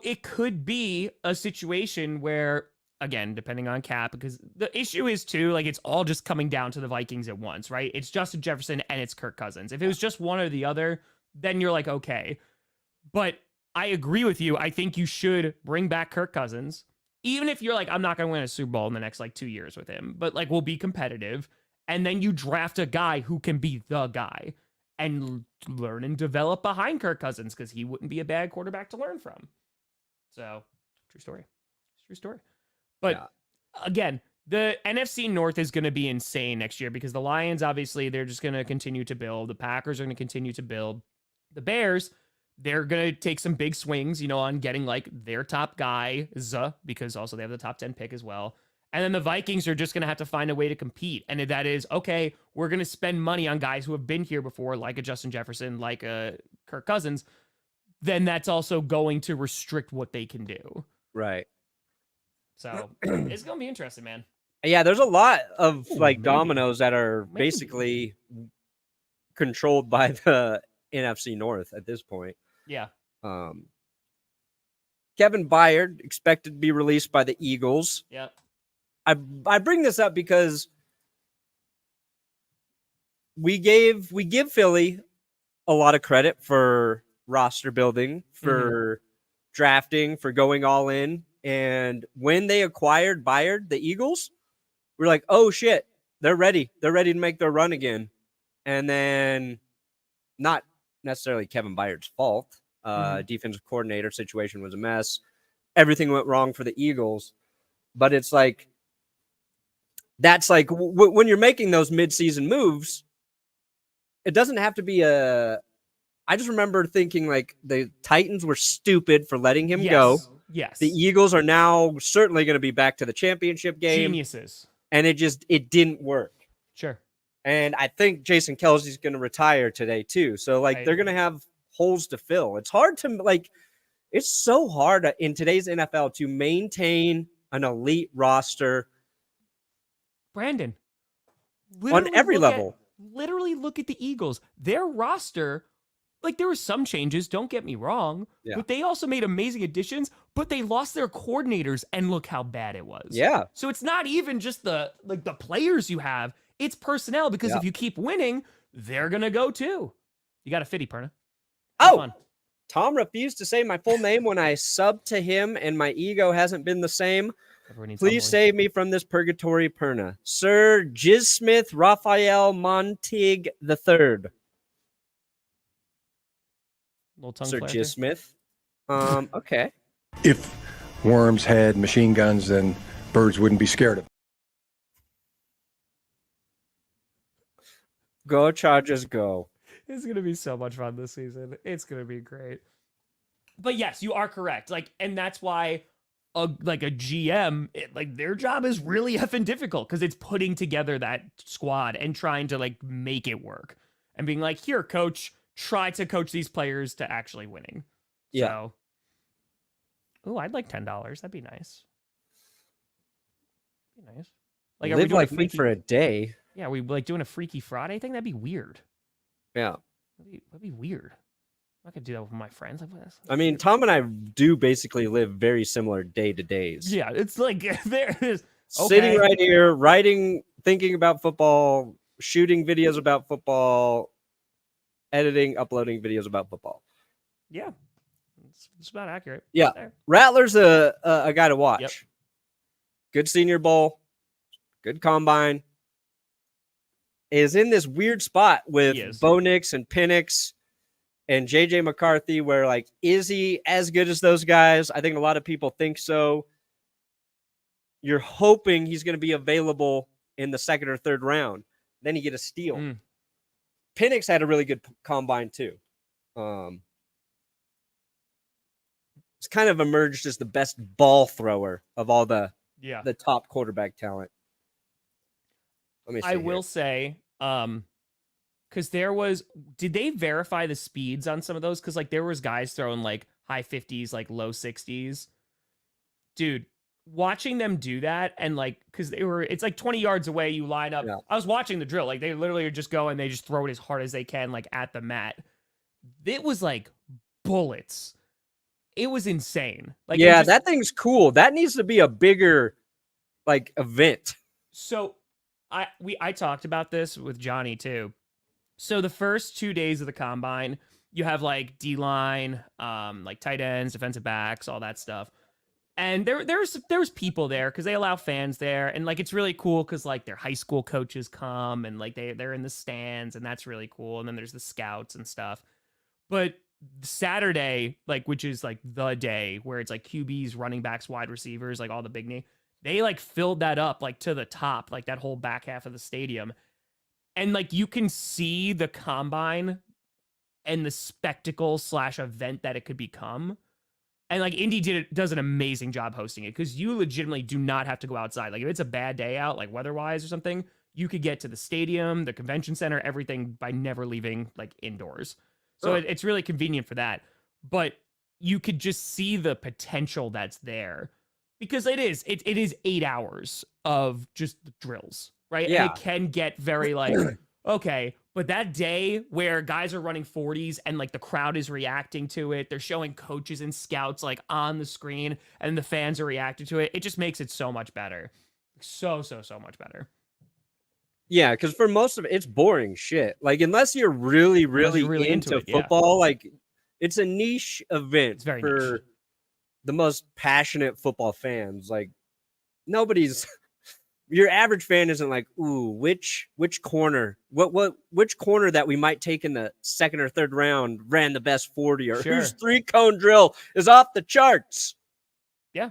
it could be a situation where, again, depending on cap, because the issue is too, like, it's all just coming down to the Vikings at once, right? It's Justin Jefferson and it's Kirk Cousins. If it was just one or the other, then you're like, okay. But I agree with you. I think you should bring back Kirk Cousins, even if you're like, I'm not going to win a Super Bowl in the next 2 years with him, but we'll be competitive. And then you draft a guy who can be the guy and learn and develop behind Kirk Cousins, because he wouldn't be a bad quarterback to learn from. So, true story. True story. But again, the NFC North is going to be insane next year, because the Lions, obviously, they're just going to continue to build. The Packers are going to continue to build. The Bears, they're going to take some big swings, on getting their top guy, because also they have the top 10 pick as well. And then the Vikings are just going to have to find a way to compete. And that is, okay, we're going to spend money on guys who have been here before, like a Justin Jefferson, like a Kirk Cousins. Then that's also going to restrict what they can do. Right. So it's going to be interesting, man. Yeah, there's a lot of Ooh, like maybe. dominoes that are Maybe. basically controlled by the NFC North at this point. Yeah. Kevin Byard expected to be released by the Eagles. Yeah. I bring this up because we give Philly a lot of credit for roster building, for drafting, for going all in. And when they acquired Byard, the Eagles, we're like, oh shit, they're ready. They're ready to make their run again. And then not necessarily Kevin Byard's fault. Defensive coordinator situation was a mess. Everything went wrong for the Eagles. But it's like, that's like when you're making those midseason moves, it doesn't have to be I just remember thinking like the Titans were stupid for letting him go. Yes. The Eagles are now certainly going to be back to the championship game. Geniuses. And it didn't work. Sure. And I think Jason Kelsey's going to retire today too. So like they're going to have holes to fill. It's hard to like, it's so hard in today's NFL to maintain an elite roster. Brandon, On every level. Literally look at the Eagles. Their roster, like there were some changes, don't get me wrong, but they also made amazing additions, but they lost their coordinators and look how bad it was. Yeah. So it's not even just the players you have, it's personnel, because if you keep winning, they're going to go too. You got a fitty, Perna. Oh, Tom refused to say my full name when I subbed to him and my ego hasn't been the same. Please save me from this purgatory, Perna. Sir Jizsmith Raphael Montig III. Little tongue Sir flare Jizsmith. Okay. If worms had machine guns, then birds wouldn't be scared of them. Go Chargers, go. It's going to be so much fun this season. It's going to be great. But yes, you are correct. Like, and that's why a GM, their job is really effing difficult because it's putting together that squad and trying to like make it work and being like, here, coach, try to coach these players to actually winning. Yeah. So, oh, I'd like $10. That'd be nice. Like, live like me for a day. Yeah, we like doing a Freaky Friday thing. That'd be weird. Yeah, that'd be weird. I could do that with my friends. I mean, Tom and I do basically live very similar day to days. Yeah, it's like there is sitting right here, writing, thinking about football, shooting videos about football, editing, uploading videos about football. Yeah, it's about accurate. Yeah, Rattler's a guy to watch. Yep. Good Senior Bowl, good combine. Is in this weird spot with Bo Nix and Penix and JJ McCarthy, where like, is he as good as those guys? I think a lot of people think so. You're hoping he's going to be available in the second or third round. Then you get a steal. Penix had a really good combine too. It's kind of emerged as the best ball thrower of all the top quarterback talent. Let me see. I will say, because did they verify the speeds on some of those? Because like there was guys throwing like high 50s, like low 60s. Dude, watching them do that and like, because it's like 20 yards away, you line up. Yeah. I was watching the drill. Like they literally just go and they just throw it as hard as they can, like at the mat. It was like bullets. It was insane. Like, yeah, that thing's cool. That needs to be a bigger like event. So I talked about this with Johnny too. So the first 2 days of the combine, you have like D-line, like tight ends, defensive backs, all that stuff. And there's people there because they allow fans there, and like it's really cool because like their high school coaches come and like they're in the stands, and that's really cool. And then there's the scouts and stuff. But Saturday, like, which is like the day where it's like QBs, running backs, wide receivers, like all the big name, they like filled that up like to the top, like that whole back half of the stadium. And like you can see the combine and the spectacle / event that it could become. And like Indy does an amazing job hosting it because you legitimately do not have to go outside. Like if it's a bad day out, like weather-wise or something, you could get to the stadium, the convention center, everything by never leaving like indoors. So it's really convenient for that. But you could just see the potential that's there because it is 8 hours of just drills, right? Yeah. And it can get very like, okay, but that day where guys are running 40s and like the crowd is reacting to it, they're showing coaches and scouts like on the screen and the fans are reacting to it. It just makes it so much better. So much better. Yeah, because for most of it, it's boring shit. Like, unless you're really, really, into it, yeah. football, like, it's a niche event It's very for niche. the most passionate football fans. Like, nobody's your average fan isn't like, ooh, which corner, which corner that we might take in the second or third round ran the best 40, or Sure. whose 3-cone drill is off the charts. Yeah.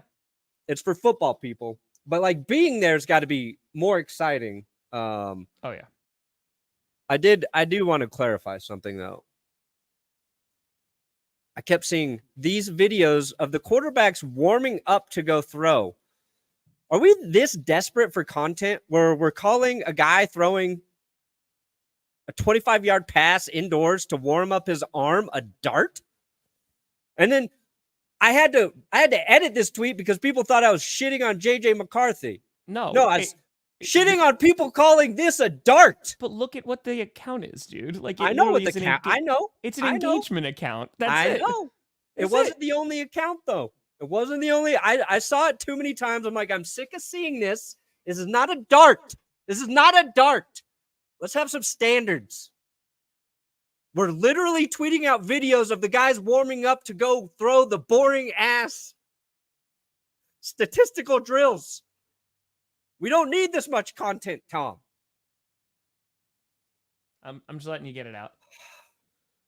It's for football people. But like being there's got to be more exciting. Oh yeah. I do want to clarify something though. I kept seeing these videos of the quarterbacks warming up to go throw. Are we this desperate for content where we're calling a guy throwing a 25-yard pass indoors to warm up his arm a dart? And then I had to edit this tweet because people thought I was shitting on JJ McCarthy. No, I was shitting on people calling this a dart. But look at what the account is, dude. Like, I know what the account. I know it's an engagement account. That's I it. know. It That's wasn't it. the only account though. It wasn't the only. I saw it too many times. I'm like, I'm sick of seeing this. This is not a dart. This is not a dart. Let's have some standards. We're literally tweeting out videos of the guys warming up to go throw the boring ass statistical drills. We don't need this much content, Tom. I'm just letting you get it out.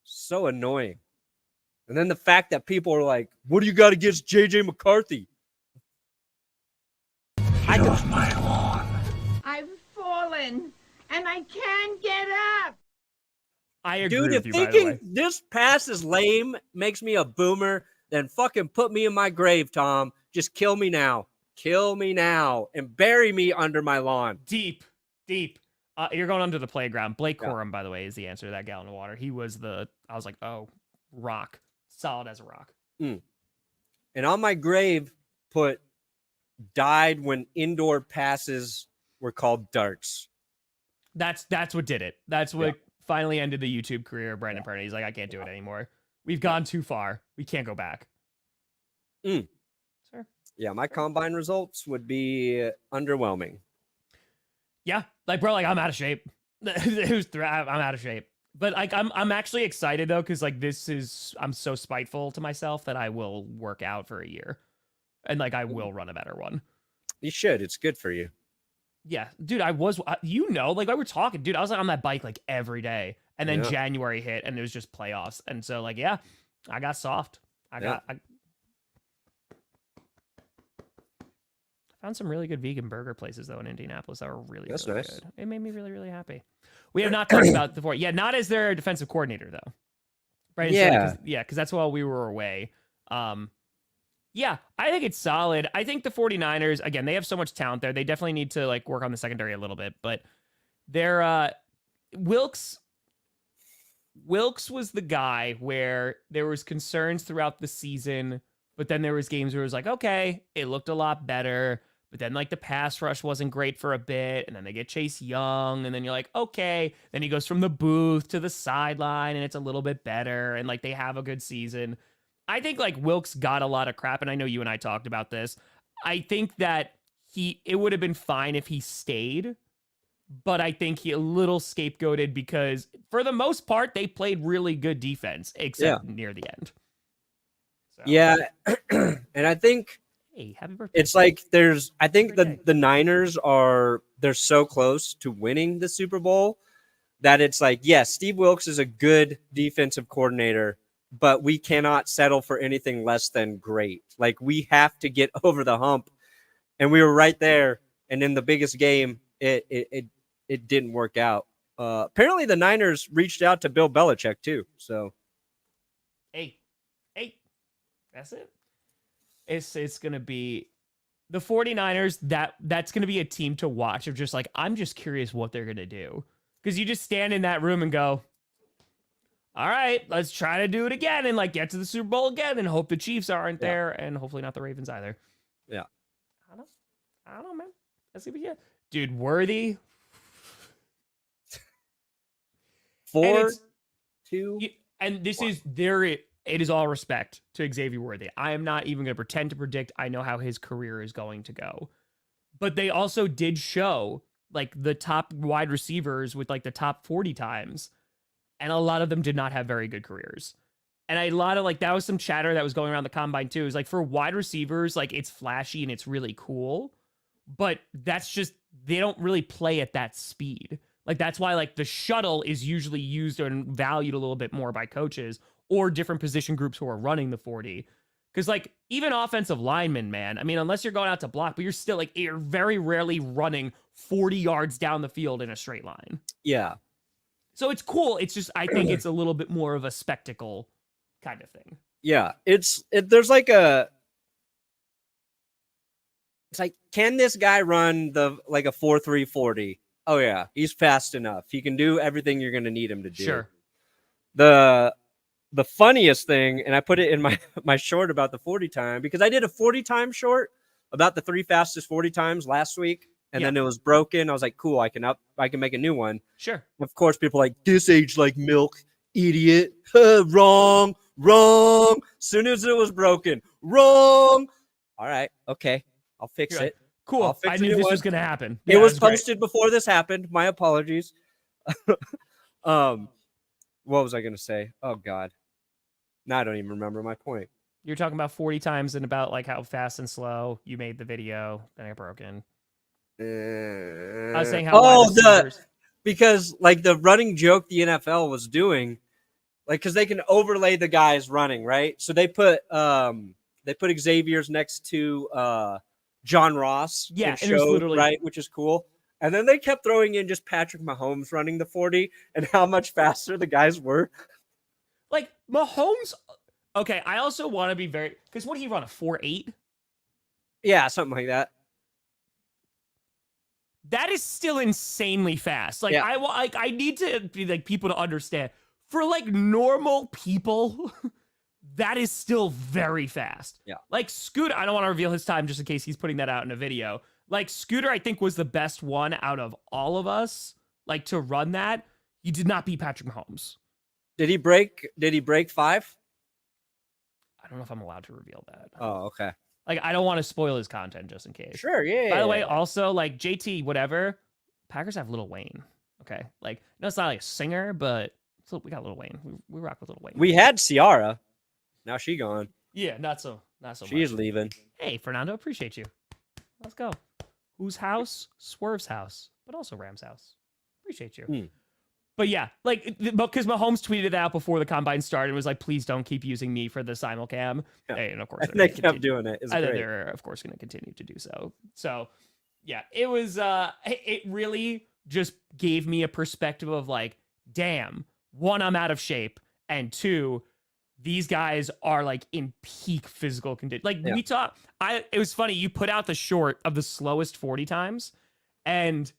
So annoying. And then the fact that people are like, what do you got against JJ McCarthy? Get off my lawn. I've fallen and I can't get up. I agree Dude, with if you, by the way. thinking this pass is lame makes me a boomer, then fucking put me in my grave, Tom. Just kill me now. Kill me now and bury me under my lawn. Deep. You're going under the playground. Blake Corum, by the way, is the answer to that gallon of water. He was I was like, oh, rock. Solid as a rock. And on my grave, put died when indoor passes were called darts. That's what did it. That's what finally ended the YouTube career of Brandon Perna. He's like, I can't do it anymore. We've gone too far. We can't go back. Sure. Yeah, my combine results would be underwhelming. Yeah, like bro, like I'm out of shape. I'm out of shape. But like I'm actually excited though, because like I'm so spiteful to myself that I will work out for a year, and like I will run a better one. You should. It's good for you. Yeah, dude, I was, like we were talking, dude. I was like on that bike like every day, and then January hit, and it was just playoffs, and so like I got soft. I found some really good vegan burger places though in Indianapolis that were really That's really nice. good. It made me really really happy. We have not talked about before. Yeah, not as their defensive coordinator though. Right? Because that's while we were away. Yeah, I think it's solid. I think the 49ers, again, they have so much talent there. They definitely need to like work on the secondary a little bit, but they're Wilkes was the guy where there was concerns throughout the season, but then there was games where it was like, okay, it looked a lot better. But then, like, the pass rush wasn't great for a bit, and then they get Chase Young, and then you're like, okay. Then he goes from the booth to the sideline, and it's a little bit better, and, like, they have a good season. I think, like, Wilkes got a lot of crap, and I know you and I talked about this. I think that it would have been fine if he stayed, but I think he a little scapegoated because, for the most part, they played really good defense, except near the end. So. Yeah, and I think... Hey, happy birthday. It's like I think the Niners they're so close to winning the Super Bowl that it's like, yes, Steve Wilkes is a good defensive coordinator, but we cannot settle for anything less than great. Like, we have to get over the hump, and we were right there. And in the biggest game, it didn't work out. Apparently, the Niners reached out to Bill Belichick too. So, hey, that's it. It's going to be the 49ers. That's going to be a team to watch of just like, I'm just curious what they're going to do. Because you just stand in that room and go, all right, let's try to do it again and like get to the Super Bowl again and hope the Chiefs aren't there and hopefully not the Ravens either. Yeah. I don't know, man. Let's see what you dude. Worthy 4-2. And this is there. It is all respect to Xavier Worthy. I am not even going to pretend to predict. I know how his career is going to go, but they also did show like the top wide receivers with like the top 40 times, and a lot of them did not have very good careers. And a lot of like that was some chatter that was going around the combine too. Is like for wide receivers, like it's flashy and it's really cool, but that's just they don't really play at that speed. Like that's why like the shuttle is usually used and valued a little bit more by coaches or different position groups who are running the 40. Because like even offensive linemen, man, I mean, unless you're going out to block, but you're very rarely running 40 yards down the field in a straight line. Yeah. So it's cool. It's just I think it's a little bit more of a spectacle kind of thing. Yeah. There's like it's like, can this guy run a 4.3 40? Oh yeah, he's fast enough. He can do everything you're going to need him to do. Sure. The funniest thing, and I put it in my short about the 40 time, because I did a 40 time short about the 3 fastest 40 times last week, and then it was broken. I was like, cool, I can make a new one. Sure. Of course, people are like, this age like milk, idiot. Wrong. Soon as it was broken, wrong. All right, okay, I'll fix it. Cool. I knew this was going to happen. It was posted before this happened. My apologies. What was I going to say? Oh, God. Now I don't even remember my point. You're talking about 40 times and about like how fast and slow you made the video. Then it broken. I was saying how because like the running joke the NFL was doing, like because they can overlay the guys running, right? So they put Xavier's next to John Ross. Yeah, and it was literally right, which is cool. And then they kept throwing in just Patrick Mahomes running the 40 and how much faster the guys were. Like Mahomes. Okay, I also want to be because what did he run, a 4.8? Yeah, something like that. That is still insanely fast. Like yeah. I need to be like people to understand. For like normal people, that is still very fast. Yeah. Like Scooter, I don't want to reveal his time just in case he's putting that out in a video. Like Scooter, I think was the best one out of all of us. Like to run that, he did not beat Patrick Mahomes. Did he break 5? I don't know if I'm allowed to reveal that. Oh, okay. Like I don't want to spoil his content just in case. Sure, yeah. By the way, also like JT, whatever, Packers have Lil Wayne. Okay, like no, it's not like a singer, but we got Lil Wayne. We rock with Lil Wayne. We had Ciara. Now she gone. Yeah, not so much. She's leaving. Hey, Fernando, appreciate you. Let's go. Whose house? Swerve's house, but also Ram's house. Appreciate you. But yeah, like because Mahomes tweeted it out before the combine started and was like, "Please don't keep using me for the simulcam." Yeah. And of course, they kept doing it. They're of course going to continue to do so. So yeah, it was. It really just gave me a perspective of like, damn. 1, I'm out of shape, and 2, these guys are like in peak physical condition. Like we talked, it was funny. You put out the short of the slowest 40 times, and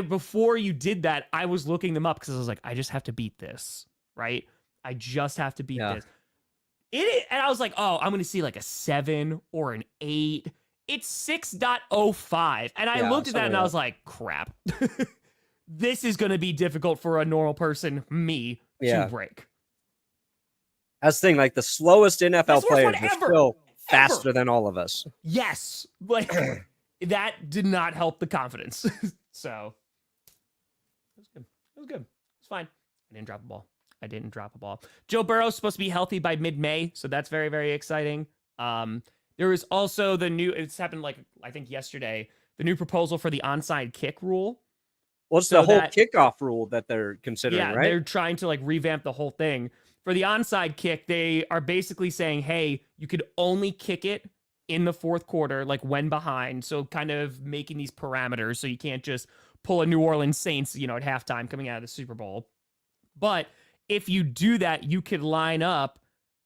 before you did that, I was looking them up because I was like, I just have to beat this, right? I just have to beat this. And I was like, oh, I'm gonna see like a 7 or an 8. It's 6.05, and I looked at that and I was like, crap. This is going to be difficult for a normal person, me, to break. That's the thing, like the slowest NFL players are still faster than all of us. Yes. Like that did not help the confidence. So it was good. It was good. It's fine. I didn't drop a ball. Joe Burrow's supposed to be healthy by mid-May, so that's very, very exciting. There was also it's happened like I think yesterday, the new proposal for the onside kick rule. What's the whole kickoff rule that they're considering, right? They're trying to like revamp the whole thing. For the onside kick, they are basically saying, hey, you could only kick it in the fourth quarter, like when behind. So kind of making these parameters so you can't just pull a New Orleans Saints, at halftime coming out of the Super Bowl. But if you do that, you could line up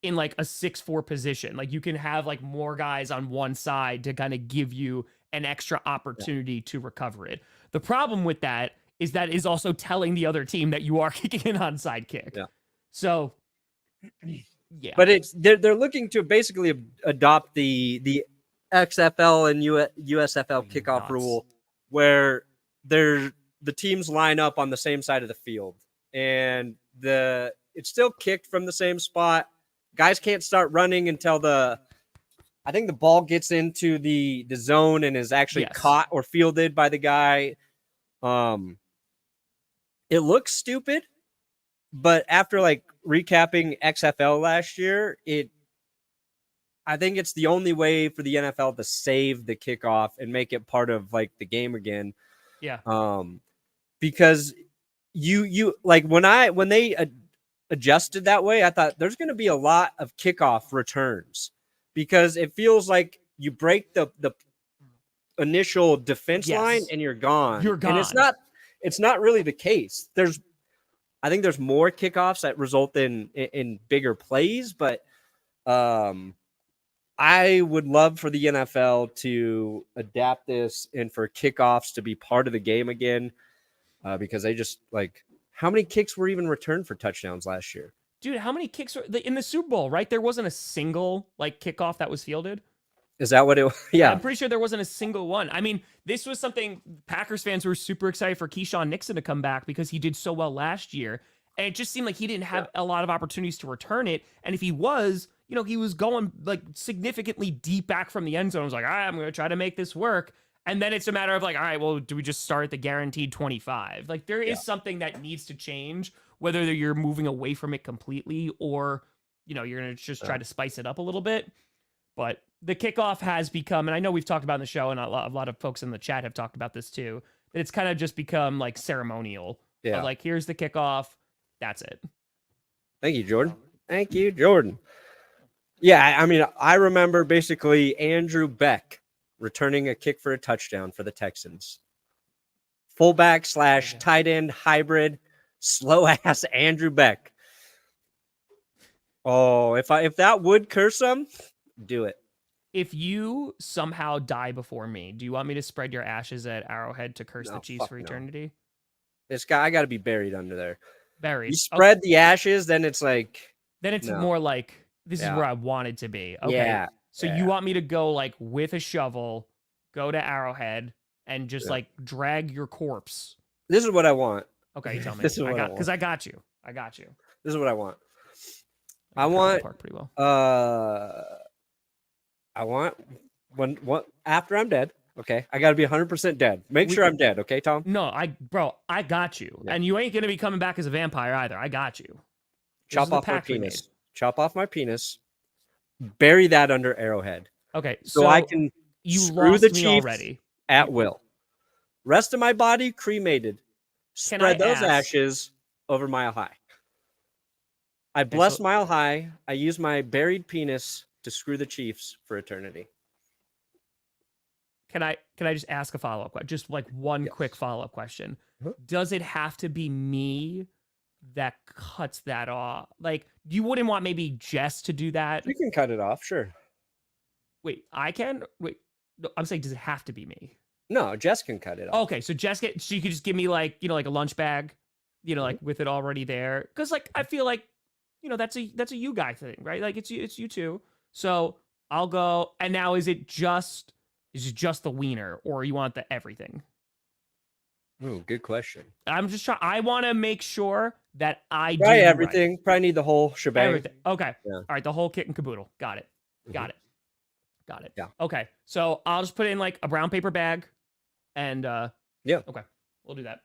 in like a 6-4 position. Like you can have like more guys on one side to kind of give you an extra opportunity to recover it. The problem with that is also telling the other team that you are kicking an onside kick. Yeah. So, yeah. But they're looking to basically adopt the XFL and USFL kickoff Nuts. rule where the teams line up on the same side of the field, and it's still kicked from the same spot. Guys can't start running until I think the ball gets into the zone and is actually caught or fielded by the guy. It looks stupid, but after like recapping XFL last year, I think it's the only way for the NFL to save the kickoff and make it part of like the game again. Yeah. Because you like when they adjusted that way, I thought there's going to be a lot of kickoff returns because it feels like you break the initial defense line and you're gone. You're gone. And it's not really the case. I think there's more kickoffs that result in bigger plays, but I would love for the NFL to adapt this and for kickoffs to be part of the game again, because they just like how many kicks were even returned for touchdowns last year? Dude, how many kicks were in the Super Bowl, right? There wasn't a single like kickoff that was fielded. Is that what it was? Yeah. I'm pretty sure there wasn't a single one. I mean, this was something Packers fans were super excited for Keyshawn Nixon to come back because he did so well last year. And it just seemed like he didn't have a lot of opportunities to return it. And if he was, he was going like significantly deep back from the end zone. I was like, all right, I'm going to try to make this work. And then it's a matter of like, all right, well, do we just start at the guaranteed 25? Like there is something that needs to change, whether you're moving away from it completely or, you're going to just try to spice it up a little bit. But the kickoff has become, and I know we've talked about in the show, and a lot of folks in the chat have talked about this too, that it's kind of just become like ceremonial. Yeah. Like, here's the kickoff. That's it. Thank you, Jordan. Thank you, Jordan. Yeah, I mean, I remember basically Andrew Beck returning a kick for a touchdown for the Texans. Fullback / tight end hybrid, slow ass Andrew Beck. Oh, if that would curse him, do it. If you somehow die before me, do you want me to spread your ashes at Arrowhead to curse the Chiefs for eternity? I got to be buried under there. Buried. You spread the ashes, then it's like... Then it's more like, this is where I wanted to be. Okay. Yeah. So you want me to go like with a shovel, go to Arrowhead, and just like drag your corpse. This is what I want. Okay, you tell me. This is what I want. Because I got you. This is what I want. I want when after I'm dead. Okay, I got to be 100% dead. Make sure I'm dead. Okay, Tom. No, I got you, and you ain't gonna be coming back as a vampire either. I got you. Chop off my penis. Chop off my penis. Bury that under Arrowhead. Okay, so I can screw the Chiefs already at will. Rest of my body cremated. Spread those ashes over Mile High. I bless Mile High. I use my buried penis to screw the Chiefs for eternity. Can I just ask a follow-up question? Just like one quick follow-up question. Does it have to be me that cuts that off? Like, you wouldn't want maybe Jess to do that? You can cut it off, sure. Wait, I can? Wait, no, I'm saying, does it have to be me? No, Jess can cut it off. Okay, so she could just give me like, like a lunch bag, like with it already there. Because like, I feel like, that's a you guy thing, right? Like it's you too. So I'll go. And now is it just the wiener, or you want the everything? Oh, good question. I'm just trying. I want to make sure that I try do everything. Right. Probably need the whole shebang. Everything. Okay. Yeah. All right. The whole kit and caboodle. Got it. Got it. Yeah. Okay. So I'll just put it in like a brown paper bag, and yeah. Okay. We'll do that.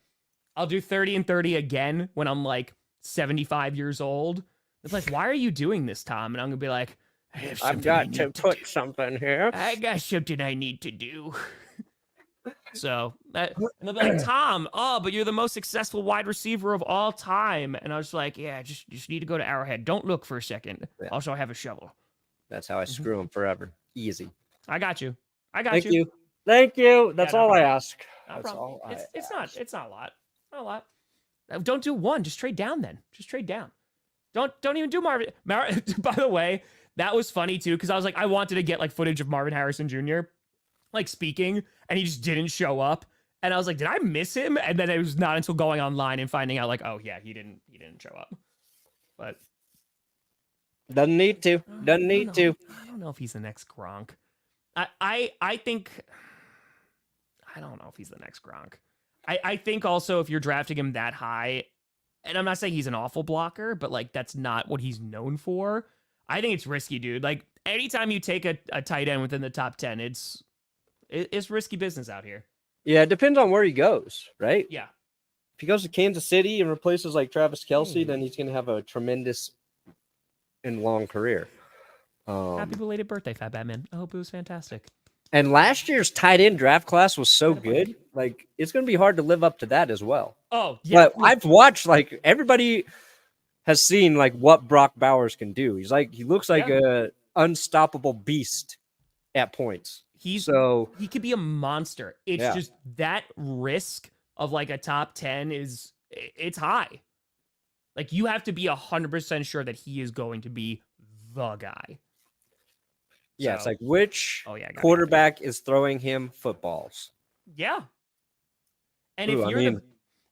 I'll do 30 and 30 again when I'm like 75 years old. It's like, why are you doing this, Tom? And I'm gonna be like, I've got to put something here. I got something I need to do. So, and they'll be like, Tom, but you're the most successful wide receiver of all time. And I was like, yeah, just need to go to Arrowhead. Don't look for a second. Yeah. Also, I have a shovel. That's how I screw them forever. Easy. I got you. Thank you. Thank you. That's all I ask. That's all it's not a lot. Not a lot. Don't do one. Just trade down then. Just trade down. Don't even do Marvin. By the way, that was funny too, because I was like, I wanted to get like footage of Marvin Harrison Jr. like speaking, and he just didn't show up. And I was like, did I miss him? And then it was not until going online and finding out like, oh yeah, he didn't show up. But doesn't need to. I don't know if he's the next Gronk. I think I don't know if he's the next Gronk. I think also if you're drafting him that high, and I'm not saying he's an awful blocker, but like that's not what he's known for. I think it's risky, dude. Like anytime you take a tight end within the top 10, it's risky business out here. Yeah, it depends on where he goes, right? Yeah. If he goes to Kansas City and replaces like Travis Kelce, then he's going to have a tremendous and long career. Happy belated birthday, Fat Batman. I hope it was fantastic. And last year's tight end draft class was so good. Like, it's going to be hard to live up to that as well. Oh, yeah. But I've watched, like, everybody has seen, like, what Brock Bowers can do. He looks like a unstoppable beast at points. He could be a monster. It's just that risk of, like, a top 10 it's high. Like, you have to be 100% sure that he is going to be the guy. Yeah, it's like which quarterback is throwing him footballs? Yeah. And Ooh, if what you're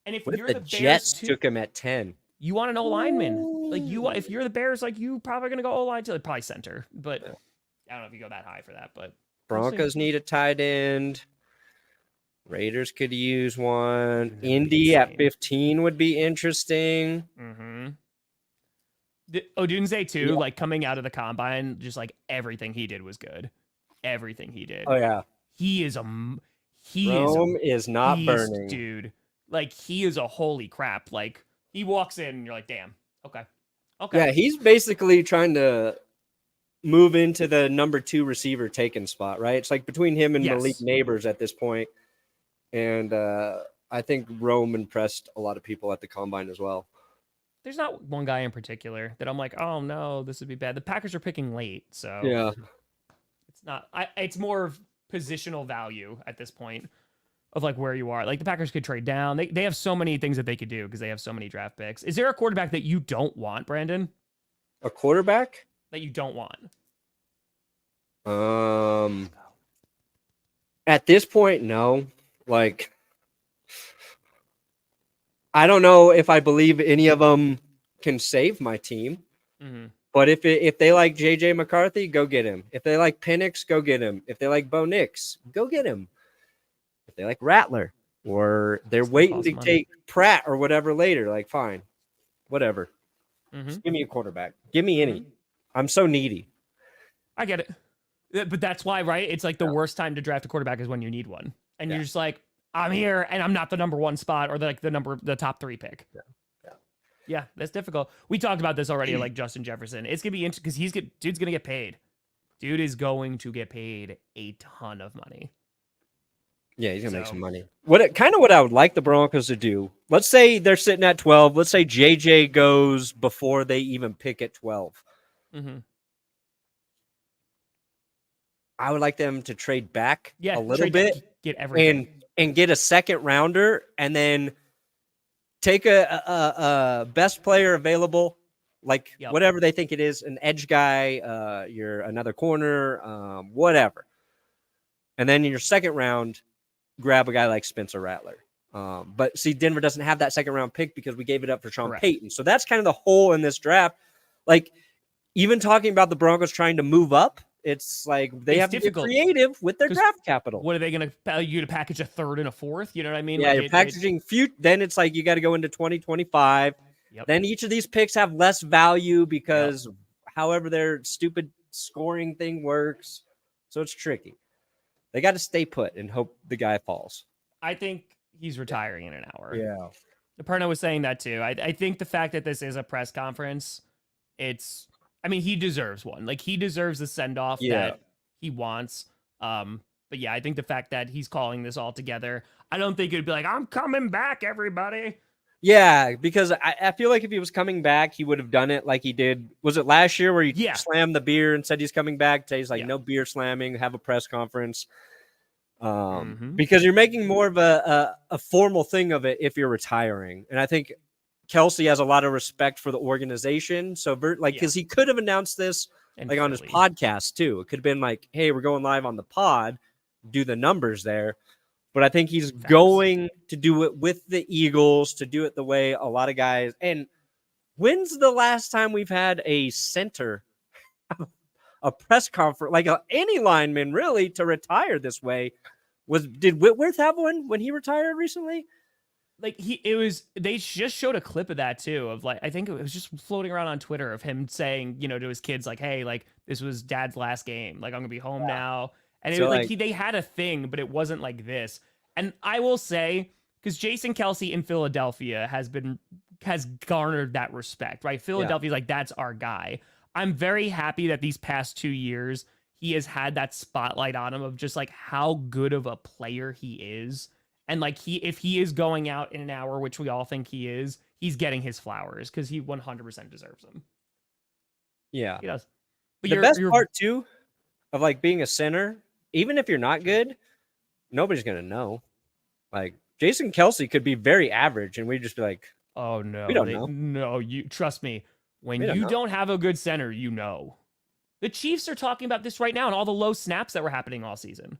if the the Jets Bears too, took him at 10? you want an O lineman. Like if you're the Bears, like you probably gonna go O line to probably center. But I don't know if you go that high for that. But Broncos need a tight end. Raiders could use one. Indy at 15 would be interesting. Mm-hmm. Odunze too, like coming out of the combine, just like everything he did was good. Everything he did. Oh yeah, he is Rome is not beast, burning, dude. Like he is a holy crap. Like he walks in, and you're like, damn, okay. Yeah, he's basically trying to move into the number 2 receiver taken spot, right? It's like between him and Malik Neighbors at this point, and I think Rome impressed a lot of people at the combine as well. There's not one guy in particular that I'm like, oh no, this would be bad. The Packers are picking late, so yeah, it's not. It's more of positional value at this point of like where you are. Like the Packers could trade down. They have so many things that they could do because they have so many draft picks. Is there a quarterback that you don't want, Brandon? A quarterback that you don't want? At this point, no. Like, I don't know if I believe any of them can save my team. Mm-hmm. But if they like JJ McCarthy, go get him. If they like Penix, go get him. If they like Bo Nix, go get him. If they like Rattler, or they're waiting to take Pratt or whatever later, like fine, whatever. Just give me a quarterback. Give me any. I'm so needy. I get it. But that's why, right? It's like the worst time to draft a quarterback is when you need one. And you're just like, I'm here and I'm not the number 1 spot or the top 3 pick. Yeah, that's difficult. We talked about this already, like Justin Jefferson. It's going to be interesting because dude's going to get paid. Dude is going to get paid a ton of money. Yeah, he's going to make some money. What I would like the Broncos to do, let's say they're sitting at 12. Let's say JJ goes before they even pick at 12. Mm-hmm. I would like them to trade back a little bit, get everything, and get a second rounder, and then take a best player available, like whatever they think it is, an edge guy, you're another corner, whatever, and then in your second round, grab a guy like Spencer Rattler. But see, Denver doesn't have that second round pick because we gave it up for Sean Payton, so that's kind of the hole in this draft. Like even talking about the Broncos trying to move up. It's like they have to get creative with their draft capital. What are they going to tell you to package a 3rd and a 4th? You know what I mean? Yeah, like you're packaging then it's like you got to go into 2025. Then each of these picks have less value because however their stupid scoring thing works. So it's tricky. They got to stay put and hope the guy falls. I think he's retiring in an hour. Yeah. Perna was saying that too. I think the fact that this is a press conference, he deserves one. Like he deserves the send-off that he wants. But yeah, I think the fact that he's calling this all together, I don't think it'd be like, I'm coming back, everybody. Yeah, because I feel like if he was coming back, he would have done it like he did. Was it last year where he slammed the beer and said he's coming back? Today he's like, no beer slamming, have a press conference. Because you're making more of a formal thing of it if you're retiring. And I think Kelce has a lot of respect for the organization. So because he could have announced this on his podcast too. It could have been like, hey, we're going live on the pod, do the numbers there. But I think he's going to do it with the Eagles, to do it the way a lot of guys. And when's the last time we've had a center a press conference, like any lineman really, to retire this way. Did Whitworth have one when he retired recently? Like they just showed a clip of that too, of like, I think it was just floating around on Twitter of him saying, you know, to his kids, like, hey, like, this was dad's last game. Like, I'm gonna be home now. And it So, was like, they had a thing, but it wasn't like this. And I will say, because Jason Kelsey in Philadelphia has garnered that respect, right? Philadelphia's like, that's our guy. I'm very happy that these past 2 years, he has had that spotlight on him of just like how good of a player he is. And like if he is going out in an hour, which we all think he is, he's getting his flowers because he 100% deserves them. Yeah. He does. But The best part too of like being a center, even if you're not good, nobody's gonna know. Like Jason Kelsey could be very average, and we'd just be like, oh no, we don't know. No, you trust me. When We you don't know. don't have a good center, you know. The Chiefs are talking about this right now and all the low snaps that were happening all season.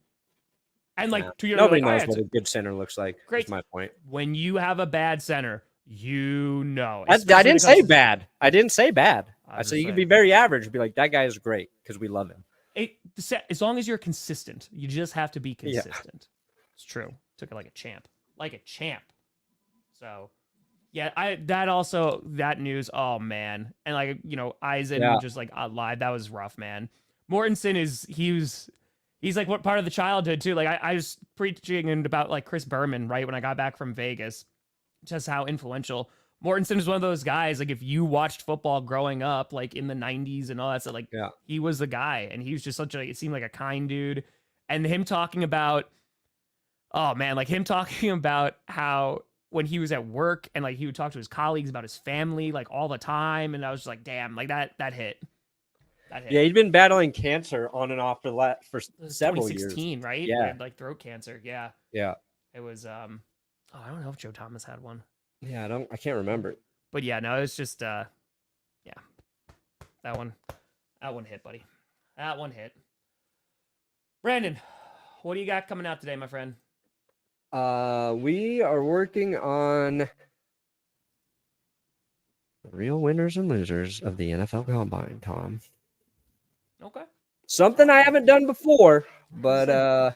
And like, nobody like, knows what a good center looks like. Great. Is my point. When you have a bad center, you know. I didn't say bad. I didn't say bad. I said you can be saying. very average. Be like, that guy is great because we love him. As long as you're consistent, you just have to be Yeah. consistent. It's true. Took it like a champ. So, yeah, that news. Oh man, and like Eisen just like live. That was rough, man. Mortensen he's like what part of the childhood too. Like I was preaching about like Chris Berman right when I got back from Vegas, just how influential Mortensen is. One of those guys. Like if you watched football growing up, like in the '90s and all that stuff, like he was the guy, and he was just it seemed like a kind dude. And him talking about, oh man, like him talking about how when he was at work and like he would talk to his colleagues about his family like all the time, and I was just like, damn, like that hit. Yeah, he'd been battling cancer on and off for several years. 2016, right? Yeah, he had, like throat cancer. Yeah. It was I don't know if Joe Thomas had one. Yeah, I can't remember. But yeah, no, it's just yeah. That one hit, buddy. That one hit. Brandon, what do you got coming out today, my friend? We are working on the real winners and losers of the NFL Combine, Tom. Okay. Something I haven't done before, but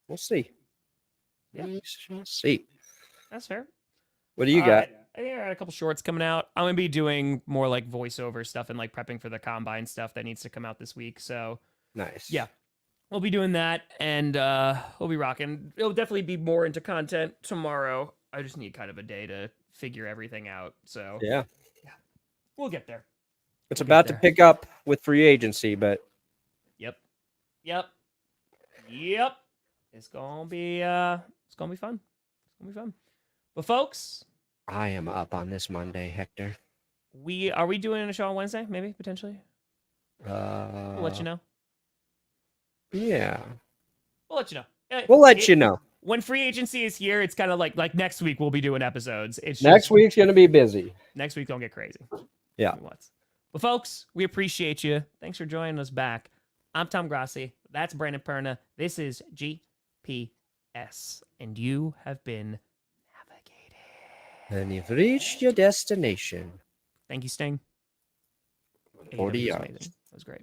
we'll see. Yeah. We shall see. That's fair. What do you got? I think I got a couple shorts coming out. I'm gonna be doing more like voiceover stuff and like prepping for the Combine stuff that needs to come out this week. So Nice. yeah. We'll be doing that, and we'll be rocking. It'll definitely be more into content tomorrow. I just need kind of a day to figure everything out. So yeah, we'll get there. It's about to pick up with free agency, but yep. It's gonna be fun. It's gonna be fun. But folks, I am up on this Monday, Hector. Are we doing a show on Wednesday? Maybe potentially. We'll let you know. Yeah. We'll let you know. We'll let you know. When free agency is here, it's kind of like next week we'll be doing episodes. It's next week's going to be busy. Next week's going to get crazy. Yeah. But folks, we appreciate you. Thanks for joining us back. I'm Tom Grossi. That's Brandon Perna. This is GPS. And you have been navigated. And you've reached your destination. Thank you, Sting. 40 yards. That was great.